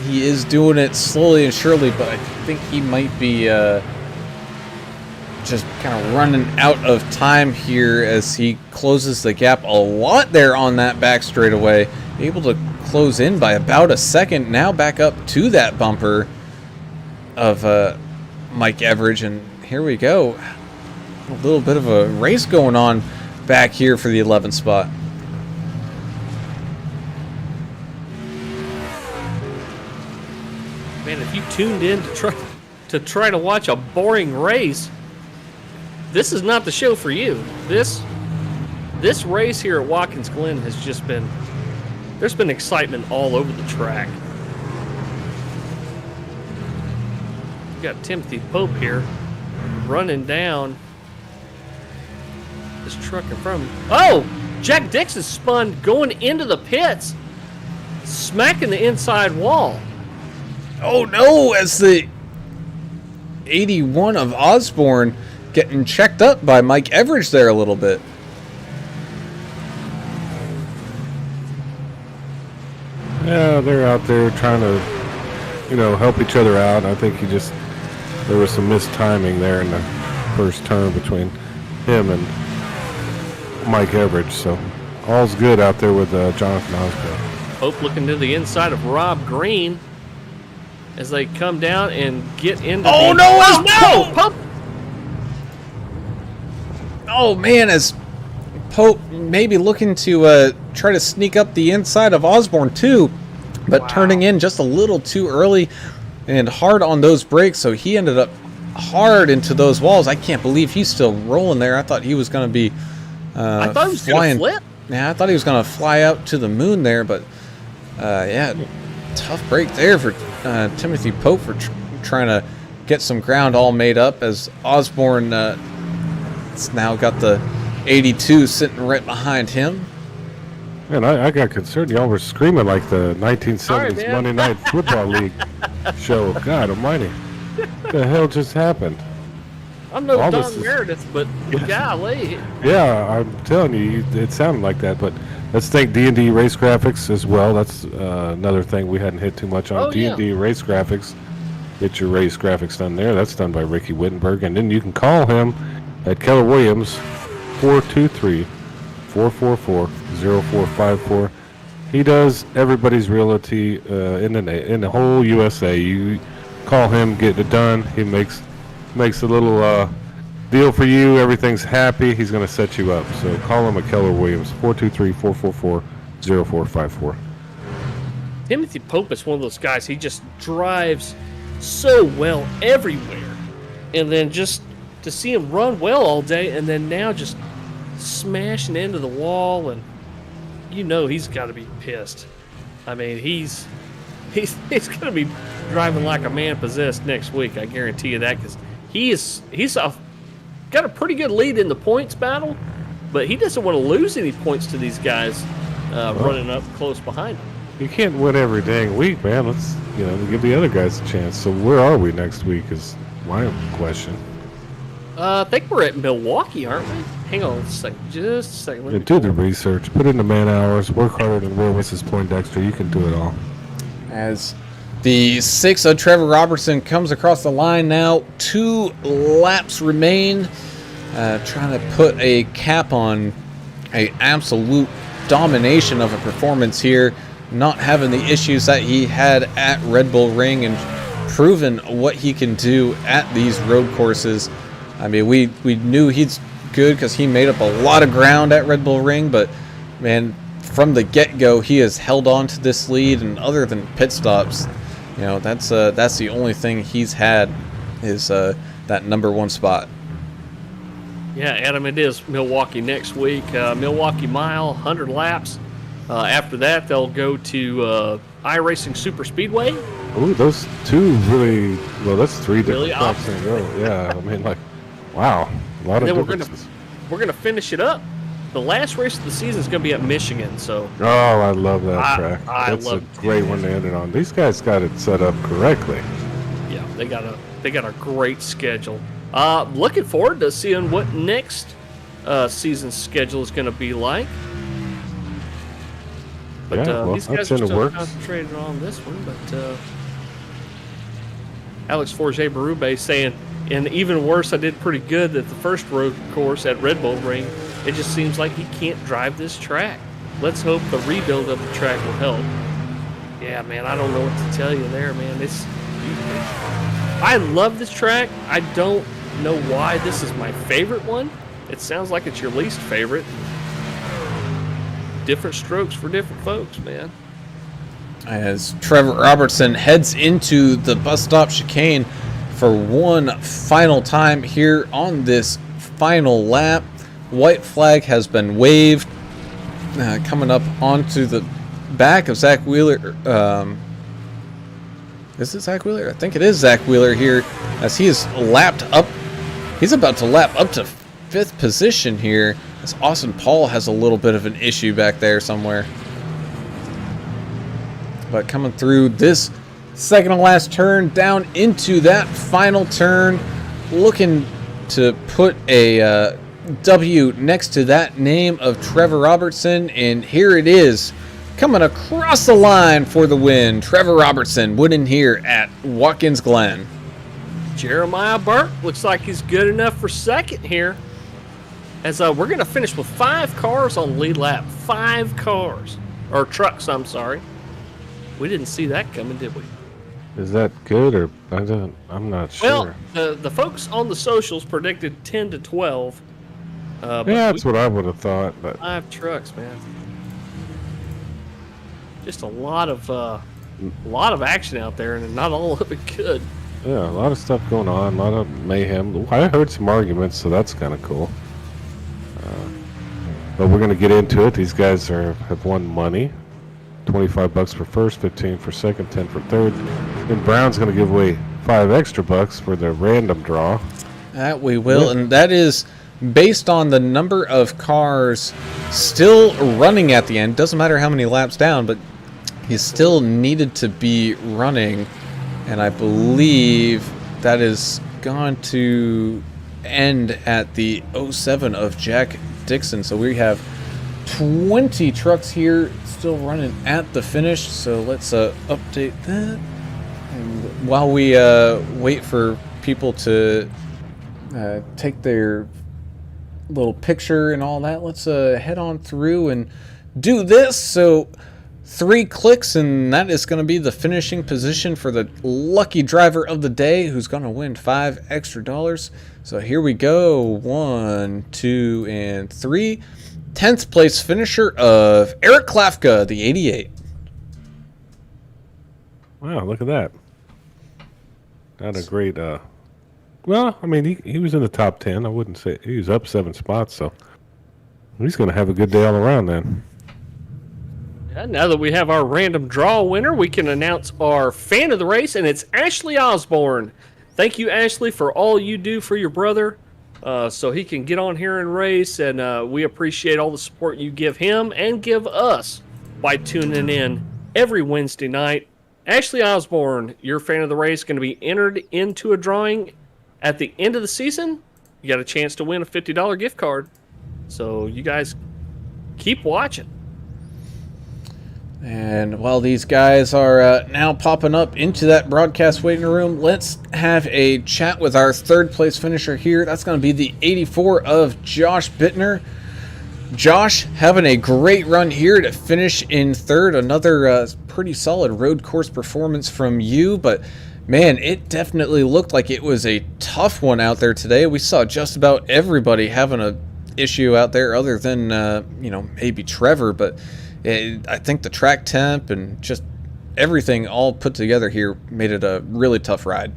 He is doing it slowly and surely, but I think he might be just kind of running out of time here as he closes the gap a lot there on that back straightaway. Able to close in by about a second. Now back up to that bumper of Mike Everidge, and here we go. A little bit of a race going on back here for the 11th spot. Man, if you tuned in to try to watch a boring race, this is not the show for you. This race here at Watkins Glen has just been, there's been excitement all over the track. You got Timothy Pope here running down this truck in front of him. Oh, Jack Dix is spun going into the pits, smacking the inside wall. Oh no, as the 81 of Osborne getting checked up by Mike Everidge there a little bit. Yeah, they're out there trying to, help each other out. I think there was some mistiming there in the first turn between him and Mike Everidge. So all's good out there with Jonathan Osborne. Pope looking to the inside of Rob Green as they come down and get into Pope! Oh man, as Pope maybe looking to try to sneak up the inside of Osborne too, but turning in just a little too early and hard on those brakes, so he ended up hard into those walls. I can't believe he's still rolling there. I thought he was going to be I thought he was going to flip. Yeah, I thought he was going to fly out to the moon there, but yeah, tough break there for Timothy Pope for trying to get some ground all made up, as Osborne it's now got the 82 sitting right behind him. Man, I got concerned. Y'all were screaming like the 1970s Monday Night Football League show. God almighty. What the hell just happened? I'm no Don Meredith, but golly. Yeah, I'm telling you, it sounded like that. But let's thank D&D Race Graphics as well. That's another thing we hadn't hit too much on. D&D Race Graphics. Get your race graphics done there. That's done by Ricky Wittenberg. And then you can call him at Keller Williams, 423-444-0454. He does everybody's realty in the whole USA. You call him, get it done. He makes a little deal for you. Everything's happy. He's going to set you up. So call him at Keller Williams, 423-444-0454. Timothy Pope is one of those guys. He just drives so well everywhere, and then just to see him run well all day, and then now just smashing into the wall, and he's got to be pissed. I mean, he's going to be driving like a man possessed next week. I guarantee you that, because he's got a pretty good lead in the points battle, but he doesn't want to lose any points to these guys running up close behind him. You can't win every dang week, man. Let's give the other guys a chance. So where are we next week is my question. I think we're at Milwaukee, aren't we? Hang on just a second. Yeah, do the research. Put in the man hours. Work harder than Will Mrs. Poindexter. You can do it all. As the 6 of Trevor Robertson comes across the line now, 2 laps remain. Trying to put a cap on a absolute domination of a performance here. Not having the issues that he had at Red Bull Ring, and proven what he can do at these road courses. I mean, we knew he's good because he made up a lot of ground at Red Bull Ring, but man, from the get-go, he has held on to this lead, and other than pit stops, you know, that's the only thing he's had is that number 1 spot. Yeah, Adam, it is Milwaukee next week. Milwaukee Mile, 100 laps. After that, they'll go to iRacing Super Speedway. Ooh, those two really, well, that's 3 different Really tracks in a row. Yeah, I mean, like, wow, a lot of And then differences. we're gonna finish it up. The last race of the season is gonna be at Michigan, so Oh, I love that track. I That's love a great one to end it on. These guys got it set up correctly. yeah, they got a great schedule. Looking forward to seeing what next season's schedule is gonna be like. But Yeah, well, these guys that's are in the still works. concentrated on this one. But Alex Forget Berube saying, and even worse, I did pretty good at the first road course at Red Bull Ring. It just seems like he can't drive this track. Let's hope the rebuild of the track will help. Yeah, man, I don't know what to tell you there, man. I love this track. I don't know why this is my favorite one. It sounds like it's your least favorite. Different strokes for different folks, man. As Trevor Robertson heads into the bus stop chicane for one final time here on this final lap. White flag has been waved. Coming up onto the back of Zach Wheeler. Is it Zach Wheeler? I think it is Zach Wheeler here, as he is lapped up. He's about to lap up to 5th position here, as Austin Paul has a little bit of an issue back there somewhere. But coming through this second to last turn, down into that final turn, looking to put a W next to that name of Trevor Robertson, and here it is, coming across the line for the win. Trevor Robertson winning here at Watkins Glen. Jeremiah Burke looks like he's good enough for second here. As we're going to finish with 5 cars on the lead lap. 5 cars. Or trucks, I'm sorry. We didn't see that coming, did we? Is that good or I'm not sure. Well, the folks on the socials predicted 10 to 12. But Yeah, that's what I would have thought, but 5 trucks, man. Just a lot of action out there, and not all of it good. yeah, a lot of stuff going on, a lot of mayhem. I heard some arguments, so that's kind of cool. But we're going to get into it. These guys have won money. $25 for first, 15 for second, 10 for third. And Brown's going to give away $5 extra for the random draw. That we will, and that is based on the number of cars still running at the end. Doesn't matter how many laps down, but he's still needed to be running. And I believe that is going to end at the 07 of Jack Dixon. So we have 20 trucks here still running at the finish. So let's update that. And while we wait for people to take their little picture and all that, let's head on through and do this. So 3 clicks, and that is going to be the finishing position for the lucky driver of the day, who's going to win $5 extra. So here we go. 1, 2, and 3. 10th place finisher of Eric Klafka, the 88. Wow, look at that. Not a great, well, I mean, he was in the top 10. I wouldn't say he was up 7 spots, so he's going to have a good day all around then. Yeah, now that we have our random draw winner, we can announce our fan of the race, and it's Ashley Osborne. Thank you, Ashley, for all you do for your brother, so he can get on here and race, and we appreciate all the support you give him and give us by tuning in every Wednesday night. Ashley Osborne, your fan of the race, going to be entered into a drawing at the end of the season. You got a chance to win a $50 gift card, so you guys keep watching. And while these guys are now popping up into that broadcast waiting room, let's have a chat with our 3rd place finisher here. That's going to be the 84 of Josh Bittner. Josh having a great run here to finish in 3rd. Another pretty solid road course performance from you, but Man, it definitely looked like it was a tough one out there today. We saw just about everybody having a issue out there other than, maybe Trevor, but I think the track temp and just everything all put together here made it a really tough ride.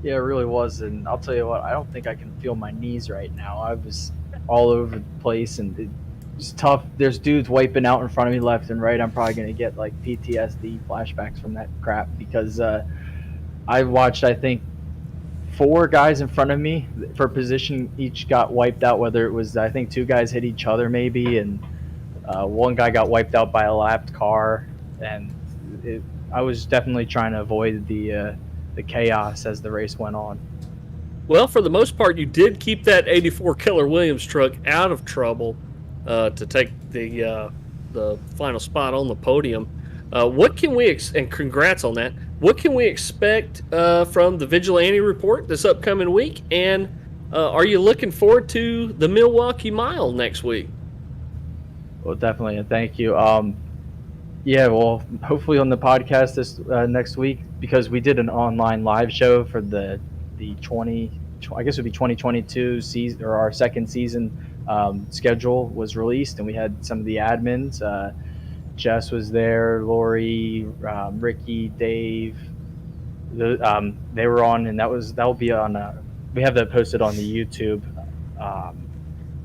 Yeah, it really was. And I'll tell you what, I don't think I can feel my knees right now. I was all over the place and it was tough. There's dudes wiping out in front of me left and right. I'm probably going to get like PTSD flashbacks from that crap because I watched, I think, 4 guys in front of me for position each got wiped out, whether it was, I think, 2 guys hit each other maybe, and 1 guy got wiped out by a lapped car. And I was definitely trying to avoid the chaos as the race went on. Well, for the most part, you did keep that 84 Keller Williams truck out of trouble to take the final spot on the podium. What can we and congrats on that. What can we expect from the Vigilante report this upcoming week? And are you looking forward to the Milwaukee Mile next week? Well, definitely, and thank you. Yeah, well, hopefully on the podcast this next week, because we did an online live show for the 2022 season, or our second season schedule was released, and we had some of the admins. Jess was there, Lori, Ricky, Dave. They were on, and that will be on. We have that posted on the YouTube.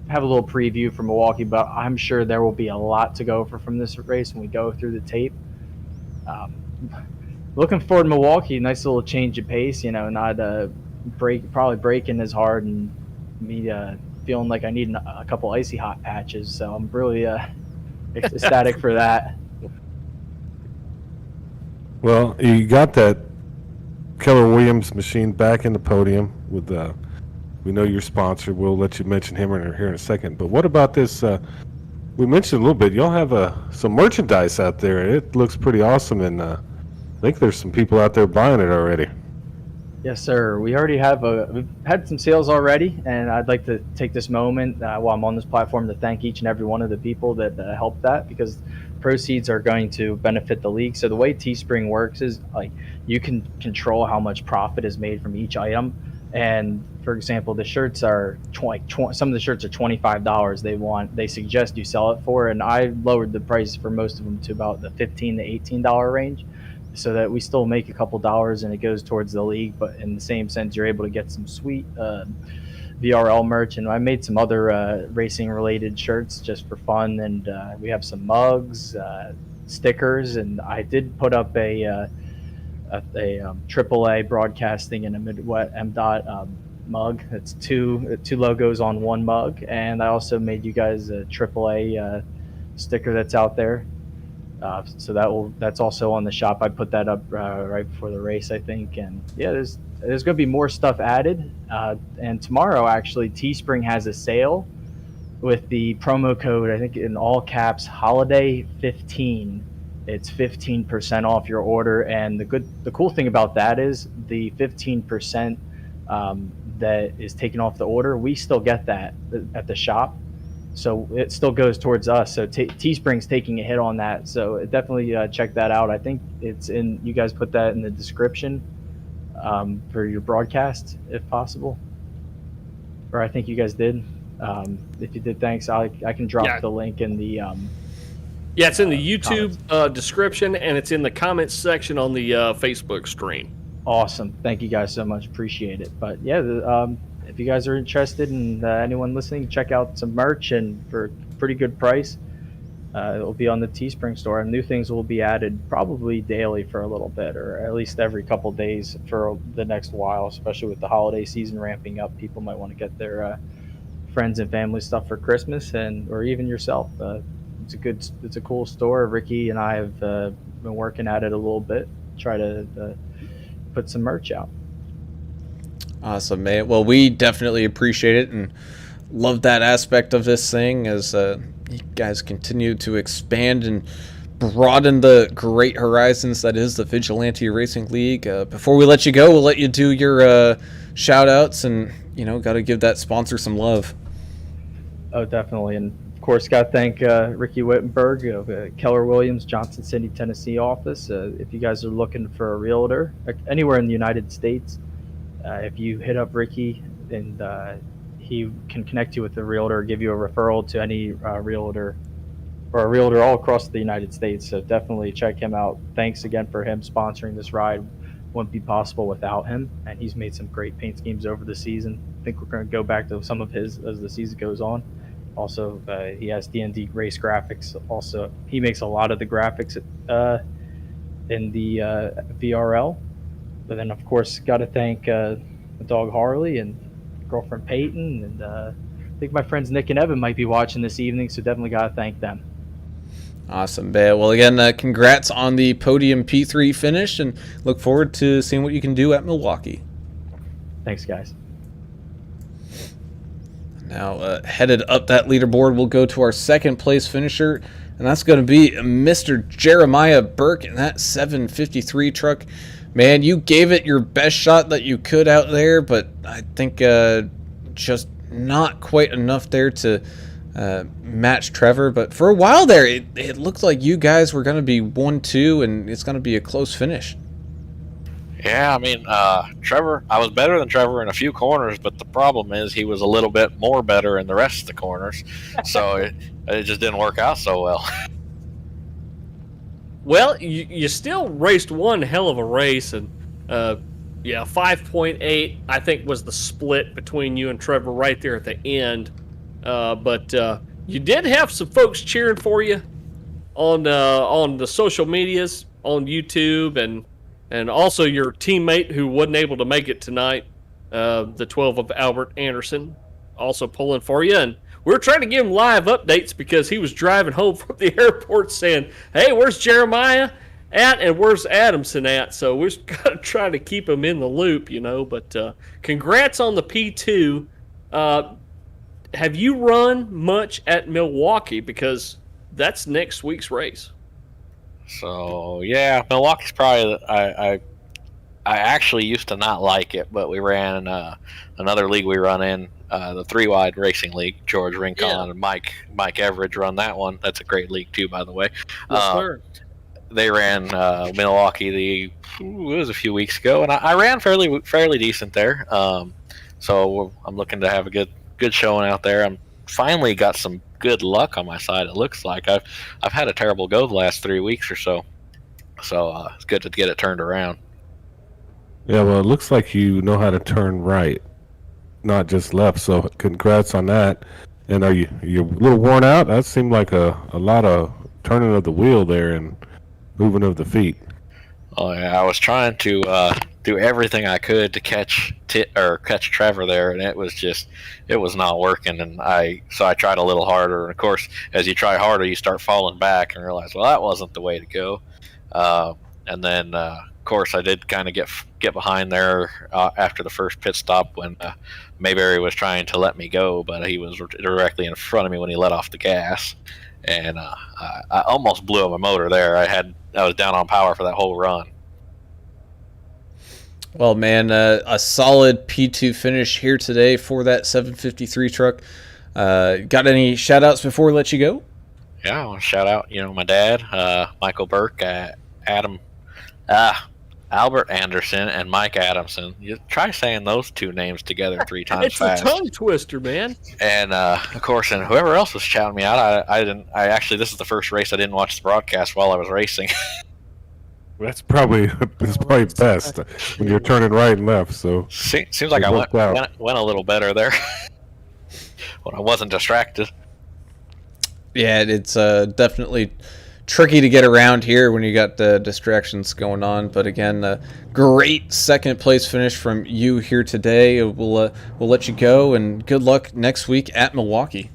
Have a little preview for Milwaukee, but I'm sure there will be a lot to go over from this race when we go through the tape. Looking forward to Milwaukee, nice little change of pace, not probably breaking as hard, and me feeling like I need a couple icy hot patches. So I'm really ecstatic for that. Well, you got that Keller Williams machine back in the podium with we know your sponsor. We'll let you mention him here in a second. But what about this? We mentioned a little bit. Y'all have some merchandise out there. It looks pretty awesome, and I think there's some people out there buying it already. Yes, sir. We already we've had some sales already, and I'd like to take this moment while I'm on this platform to thank each and every one of the people that helped that, because proceeds are going to benefit the league. So the way Teespring works is like you can control how much profit is made from each item. And for example, the shirts are some of the shirts are $25. They suggest you sell it for, and I lowered the price for most of them to about the $15 to $18 range, so that we still make a couple dollars and it goes towards the league. But in the same sense, you're able to get some sweet VRL merch, and I made some other racing related shirts just for fun, and we have some mugs, stickers, and I did put up a AAA broadcasting and a MDOT mug. It's two logos on one mug, and I also made you guys a AAA sticker that's out there. So that's also on the shop. I put that up right before the race, I think. And yeah, there's going to be more stuff added. And tomorrow, actually, Teespring has a sale with the promo code, I think in all caps, Holiday 15. It's 15% off your order. And the cool thing about that is the 15% that is taken off the order, we still get that at the shop. So it still goes towards us. So Teespring's taking a hit on that. So definitely check that out. I think you guys put that in the description for your broadcast, if possible. Or I think you guys did. If you did, thanks. I can drop the link in the... Yeah, it's in the YouTube description, and it's in the comments section on the Facebook stream. Awesome. Thank you guys so much. Appreciate it. But yeah, if you guys are interested, and anyone listening, check out some merch, and for a pretty good price. It'll be on the Teespring store, and new things will be added probably daily for a little bit, or at least every couple days for the next while, especially with the holiday season ramping up. People might want to get their friends and family stuff for Christmas, or even yourself. It's a cool store. Ricky and I have been working at it a little bit, try to put some merch out. Awesome, man. Well, we definitely appreciate it and love that aspect of this thing as you guys continue to expand and broaden the great horizons that is the Vigilante Racing League. Before we let you go, we'll let you do your shout outs, and got to give that sponsor some love. Oh, definitely. And of course, got to thank Ricky Wittenberg of Keller Williams, Johnson City, Tennessee office. If you guys are looking for a realtor anywhere in the United States, if you hit up Ricky and he can connect you with a realtor, give you a referral to any realtor or a realtor all across the United States. So definitely check him out. Thanks again for him sponsoring this ride. Wouldn't be possible without him. And he's made some great paint schemes over the season. I think we're going to go back to some of his as the season goes on. Also, he has D&D race graphics. Also, he makes a lot of the graphics in the VRL. But then, of course, got to thank the dog Harley and girlfriend Peyton. And I think my friends Nick and Evan might be watching this evening, so definitely got to thank them. Awesome, man. Well, again, congrats on the podium P3 finish, and look forward to seeing what you can do at Milwaukee. Thanks, guys. Now, headed up that leaderboard, we'll go to our second place finisher, and that's going to be Mr. Jeremiah Burke in that 753 truck. Man, you gave it your best shot that you could out there, but I think just not quite enough there to match Trevor. But for a while there, it looked like you guys were going to be 1-2, and it's going to be a close finish. Yeah, I mean, Trevor, I was better than Trevor in a few corners, but the problem is he was a little bit more better in the rest of the corners. So it just didn't work out so well. Well, you still raced one hell of a race, and 5.8 I think was the split between you and Trevor right there at the end. But you did have some folks cheering for you on the social medias, on YouTube, and also your teammate who wasn't able to make it tonight, the 12 of Albert Anderson, also pulling for you. And we were trying to give him live updates because he was driving home from the airport saying, hey, where's Jeremiah at and where's Adamson at? So we're got to try to keep him in the loop, But congrats on the P2. Have you run much at Milwaukee? Because that's next week's race. So, yeah, Milwaukee's probably... I actually used to not like it, but we ran another league we run in, the 3-Wide Racing League. George Rincon and Mike Everidge run that one. That's a great league, too, by the way. Yes, sir. They ran Milwaukee it was a few weeks ago, and I ran fairly decent there. So I'm looking to have a good showing out there. I'm finally got some good luck on my side. It looks like I've had a terrible go the last 3 weeks or so. So it's good to get it turned around. Yeah, well, it looks like you know how to turn right, not just left. So congrats on that. And you're a little worn out? That seemed like a lot of turning of the wheel there and moving of the feet. Oh yeah, I was trying to do everything I could to catch Trevor there, and it was not working. And so I tried a little harder. And of course, as you try harder, you start falling back and realize, well, that wasn't the way to go. And then, of course, I did kind of get behind there after the first pit stop when Mayberry was trying to let me go, but he was directly in front of me when he let off the gas, and I almost blew up my motor there. I was down on power for that whole run. Well, man, a solid P2 finish here today for that 753 truck. Got any shout-outs before we let you go? Yeah, I want to shout out, my dad, Michael Burke, Albert Anderson, and Mike Adamson. You try saying those two names together 3 times it's fast. It's a tongue twister, man. And of course, and whoever else was shouting me out, I actually, this is the first race I didn't watch the broadcast while I was racing. That's probably best when you're turning right and left. So seems like I went a little better there when I wasn't distracted. Yeah, it's definitely tricky to get around here when you got the distractions going on. But again, great second place finish from you here today. We'll let you go, and good luck next week at Milwaukee.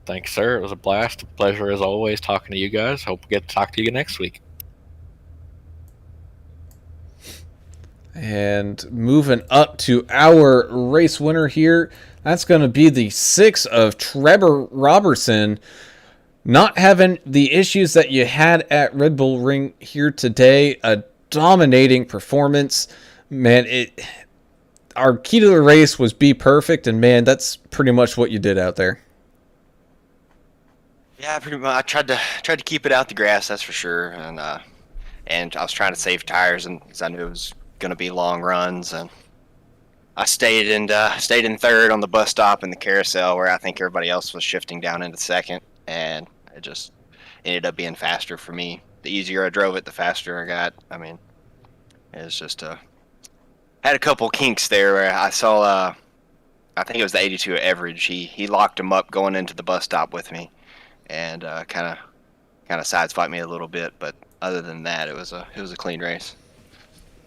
Thanks, sir. It was a blast. A pleasure as always talking to you guys. Hope we get to talk to you next week. And moving up to our race winner here, that's going to be the 6 of Trevor Robertson. Not having the issues that you had at Red Bull Ring here today. A dominating performance. Man, our key to the race was be perfect, and man, that's pretty much what you did out there. Yeah, pretty much. I tried to keep it out the grass, that's for sure, and I was trying to save tires, and because I knew it was gonna be long runs, and I stayed in third on the bus stop in the carousel where I think everybody else was shifting down into second, and it just ended up being faster for me. The easier I drove it, the faster I got. I mean, it was just had a couple kinks there where I saw I think it was the 82 average. He locked him up going into the bus stop with me, and kind of sideswiped me a little bit. But other than that, it was a clean race.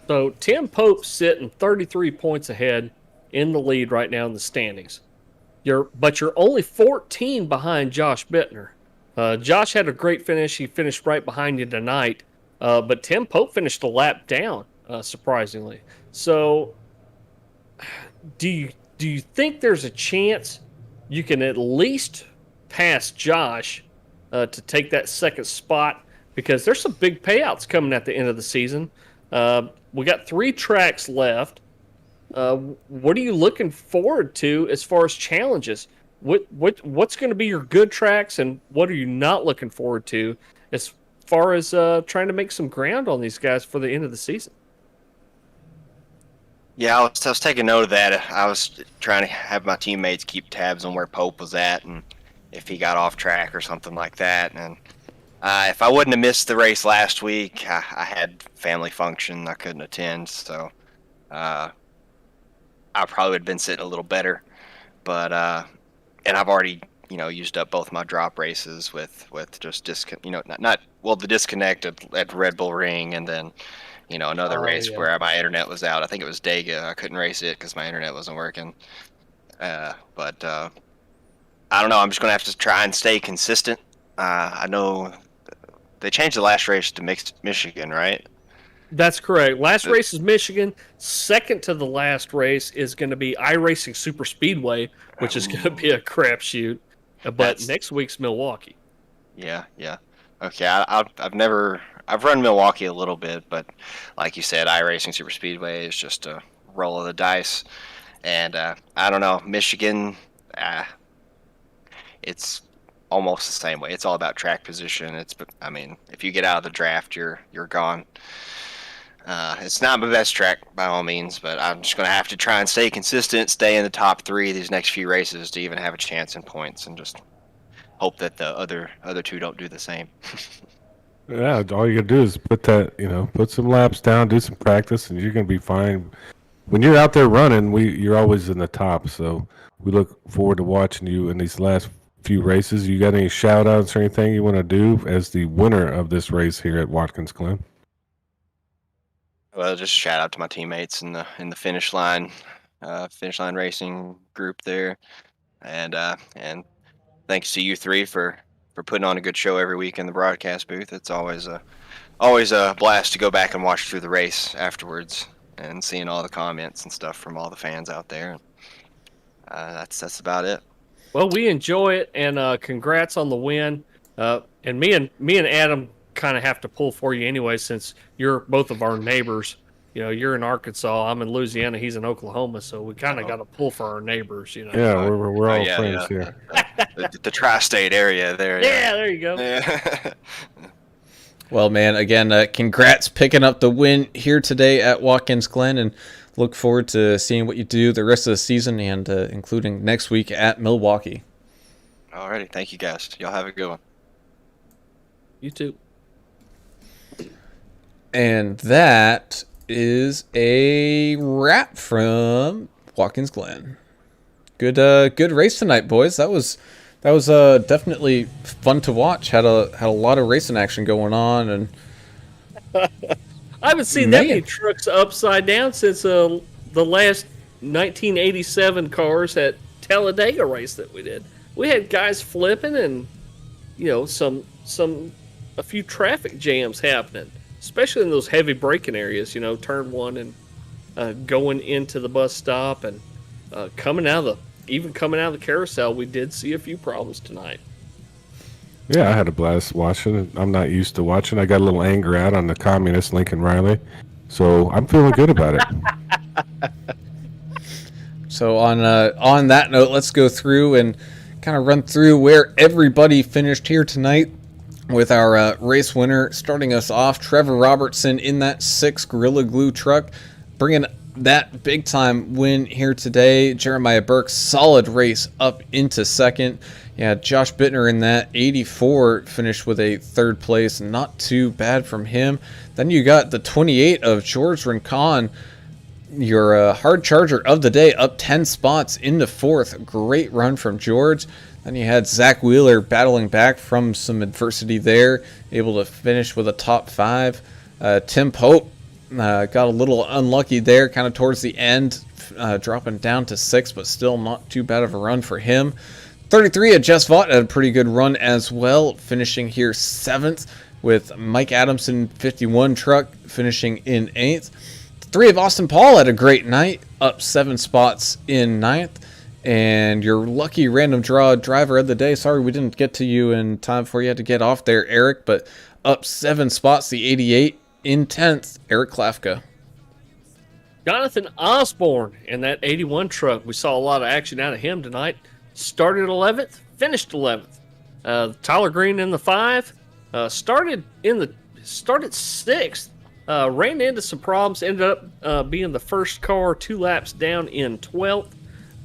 So Tim Pope's sitting 33 points ahead in the lead right now in the standings. But you're only 14 behind Josh Bittner. Josh had a great finish. He finished right behind you tonight. But Tim Pope finished a lap down, surprisingly. So do you think there's a chance you can at least pass Josh to take that second spot? Because there's some big payouts coming at the end of the season. We got 3 tracks left. What are you looking forward to as far as challenges? What's going to be your good tracks, and what are you not looking forward to as far as trying to make some ground on these guys for the end of the season? Yeah, I was taking note of that. I was trying to have my teammates keep tabs on where Pope was at and if he got off track or something like that. And if I wouldn't have missed the race last week, I had family function I couldn't attend, so I probably would have been sitting a little better. But and I've already used up both my drop races with just the disconnect at Red Bull Ring, and then another race where my internet was out. I think it was Dega. I couldn't race it because my internet wasn't working. But I don't know. I'm just gonna have to try and stay consistent. I know they changed the last race to mixed Michigan, right? That's correct. Last race is Michigan. Second to the last race is going to be iRacing Super Speedway, which is going to be a crapshoot. But next week's Milwaukee. Yeah. Okay, I've run Milwaukee a little bit, but like you said, iRacing Super Speedway is just a roll of the dice. And I don't know, Michigan, it's almost the same way. It's all about track position. If you get out of the draft, you're gone. It's not my best track by all means, but I'm just going to have to try and stay consistent, stay in the top 3 these next few races to even have a chance in points, and just hope that the other 2 don't do the same. Yeah, all you gotta do is put some laps down, do some practice, and you're gonna be fine. When you're out there running, you're always in the top. So we look forward to watching you in these last few races. You got any shout outs or anything you want to do as the winner of this race here at Watkins Glen? Well, just shout out to my teammates in the finish line racing group there, and thanks to you 3 for putting on a good show every week in the broadcast booth. It's always a blast to go back and watch through the race afterwards and seeing all the comments and stuff from all the fans out there. That's about it. Well, we enjoy it, and congrats on the win. And me and Adam kind of have to pull for you anyway, since you're both of our neighbors. You're in Arkansas, I'm in Louisiana, he's in Oklahoma, so we kind of got to pull for our neighbors. Yeah, we're all friends here. The tri-state area there. Yeah, there you go. Yeah. Well, man, again, congrats picking up the win here today at Watkins Glen, and look forward to seeing what you do the rest of the season, and including next week at Milwaukee. Alrighty, thank you guys. Y'all have a good one. You too. And that is a wrap from Watkins Glen. Good race tonight, boys. That was definitely fun to watch. Had a lot of racing action going on, and I haven't seen that many trucks upside down since the last 1987 cars at Talladega race that we did. We had guys flipping, and a few traffic jams happening, especially in those heavy braking areas. Turn 1 and going into the bus stop, and coming out of the carousel, we did see a few problems tonight. Yeah, I had a blast watching. I'm not used to watching. I got a little anger out on the communist Lincoln Riley, so I'm feeling good about it. So on that note, let's go through and kind of run through where everybody finished here tonight with our race winner. Starting us off, Trevor Robertson in that 6 Gorilla Glue truck, bringing that big time win here today. Jeremiah Burke, solid race up into second. Yeah, Josh Bittner in that 84 finished with a 3rd place. Not too bad from him. Then you got the 28 of George Rincon, your hard charger of the day, up 10 spots into 4th. Great run from George. Then you had Zach Wheeler battling back from some adversity there, able to finish with a top 5. Tim Pope got a little unlucky there kind of towards the end, dropping down to 6th, but still not too bad of a run for him. 33 of Jess Vaught had a pretty good run as well, finishing here 7th, with Mike Adamson 51 truck finishing in 8th. 3 of Austin Paul had a great night, up 7 spots in 9th. And your lucky random draw driver of the day, sorry we didn't get to you in time before you had to get off there, Eric, but up 7 spots, the 88 in 10th, Eric Klafka. Jonathan Osborne in that 81 truck. We saw a lot of action out of him tonight. Started 11th, finished 11th. Tyler Green in the 5, started 6th. Ran into some problems, ended up being the first car 2 laps down in 12th.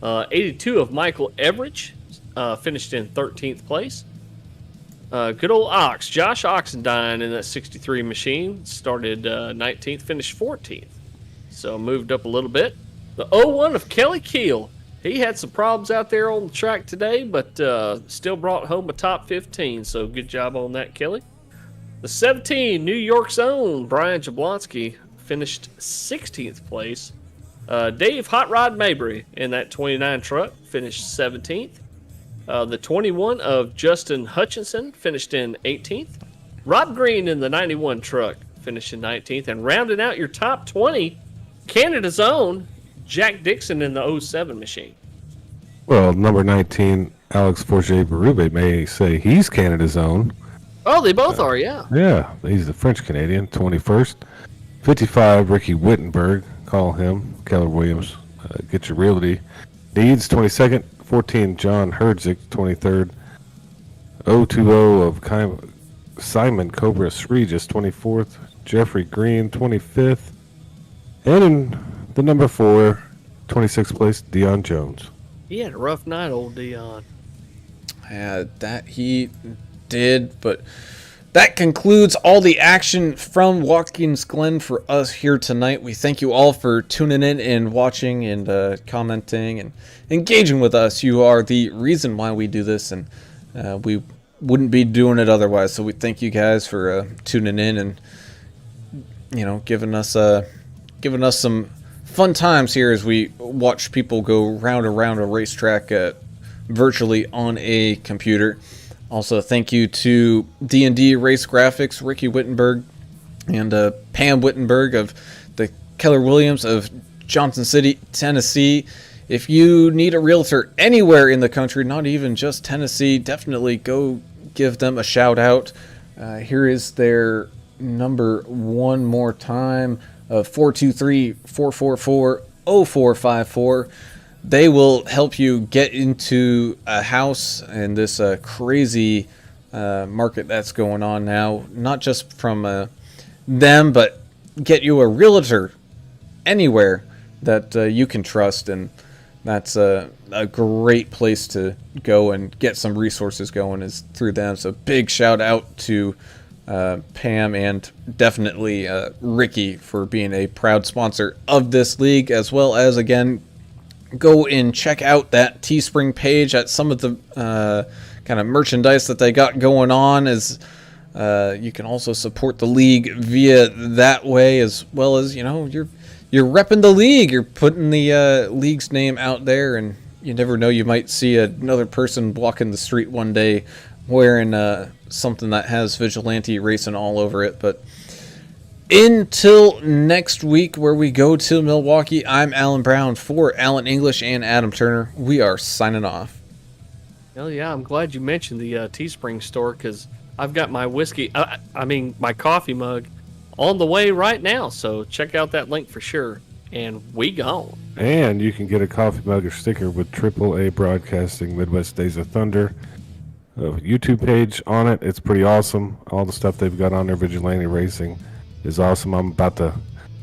82 of Michael Everidge finished in 13th place. Good old Ox, Josh Oxendine in that 63 machine, started 19th, finished 14th. So moved up a little bit. The 01 of Kelly Keel, he had some problems out there on the track today, but still brought home a top 15, so good job on that, Kelly. The 17, New York's own Brian Jablonski, finished 16th place. Dave Hot Rod Mabry in that 29 truck finished 17th. The 21 of Justin Hutchinson finished in 18th. Rob Green in the 91 truck finished in 19th. And rounding out your top 20, Canada's own Jack Dixon in the 07 machine. Well, number 19, Alex Forget-Berube may say he's Canada's own. Oh, they both are, yeah. Yeah, he's the French-Canadian, 21st. 55, Ricky Wittenberg, call him. Keller Williams, get your realty needs, 22nd. 14, John Herdzik, 23rd. 020 of Simon Cobras Regis, 24th. Jeffrey Green, 25th. And in the number 4, 26th place, Dion Jones. He had a rough night, old Dion. Yeah, that he did, but that concludes all the action from Watkins Glen for us here tonight. We thank you all for tuning in and watching and commenting and engaging with us. You are the reason why we do this, and we wouldn't be doing it otherwise. So we thank you guys for tuning in and giving us some fun times here as we watch people go round and round a racetrack virtually on a computer. Also, thank you to D&D Race Graphics, Ricky Wittenberg, and Pam Wittenberg of the Keller Williams of Johnson City, Tennessee. If you need a realtor anywhere in the country, not even just Tennessee, definitely go give them a shout out. Here is their number one more time of 423-444-0454. They will help you get into a house in this crazy market that's going on now. Not just from them, but get you a realtor anywhere that you can trust. And that's a great place to go and get some resources going is through them. So big shout out to Pam and definitely Ricky for being a proud sponsor of this league, as well as, again, go and check out that Teespring page at some of the kind of merchandise that they got going on. As you can also support the league via that way, as well as you're repping the league. You're putting the league's name out there, and you never know, you might see another person walking the street one day wearing something that has Vigilante racing all over it. But until next week, where we go to Milwaukee, I'm Alan Brown for Alan English and Adam Turner. We are signing off. Hell yeah, I'm glad you mentioned the Teespring store, because I've got my whiskey, my coffee mug on the way right now. So check out that link for sure. and we gone. And you can get a coffee mug or sticker with AAA Broadcasting Midwest Days of Thunder YouTube page on it. It's pretty awesome. All the stuff they've got on there, Vigilante Racing, is awesome. I'm about to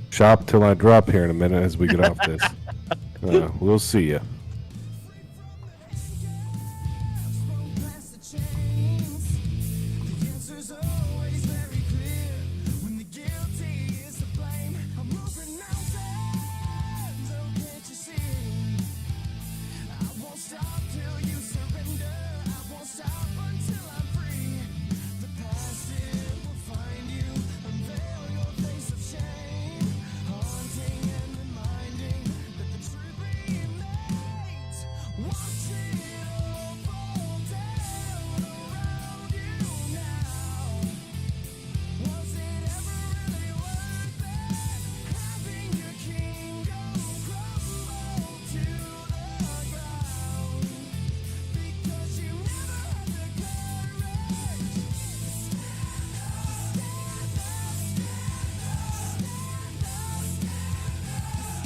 shop till I drop here in a minute as we get off this. We'll see you.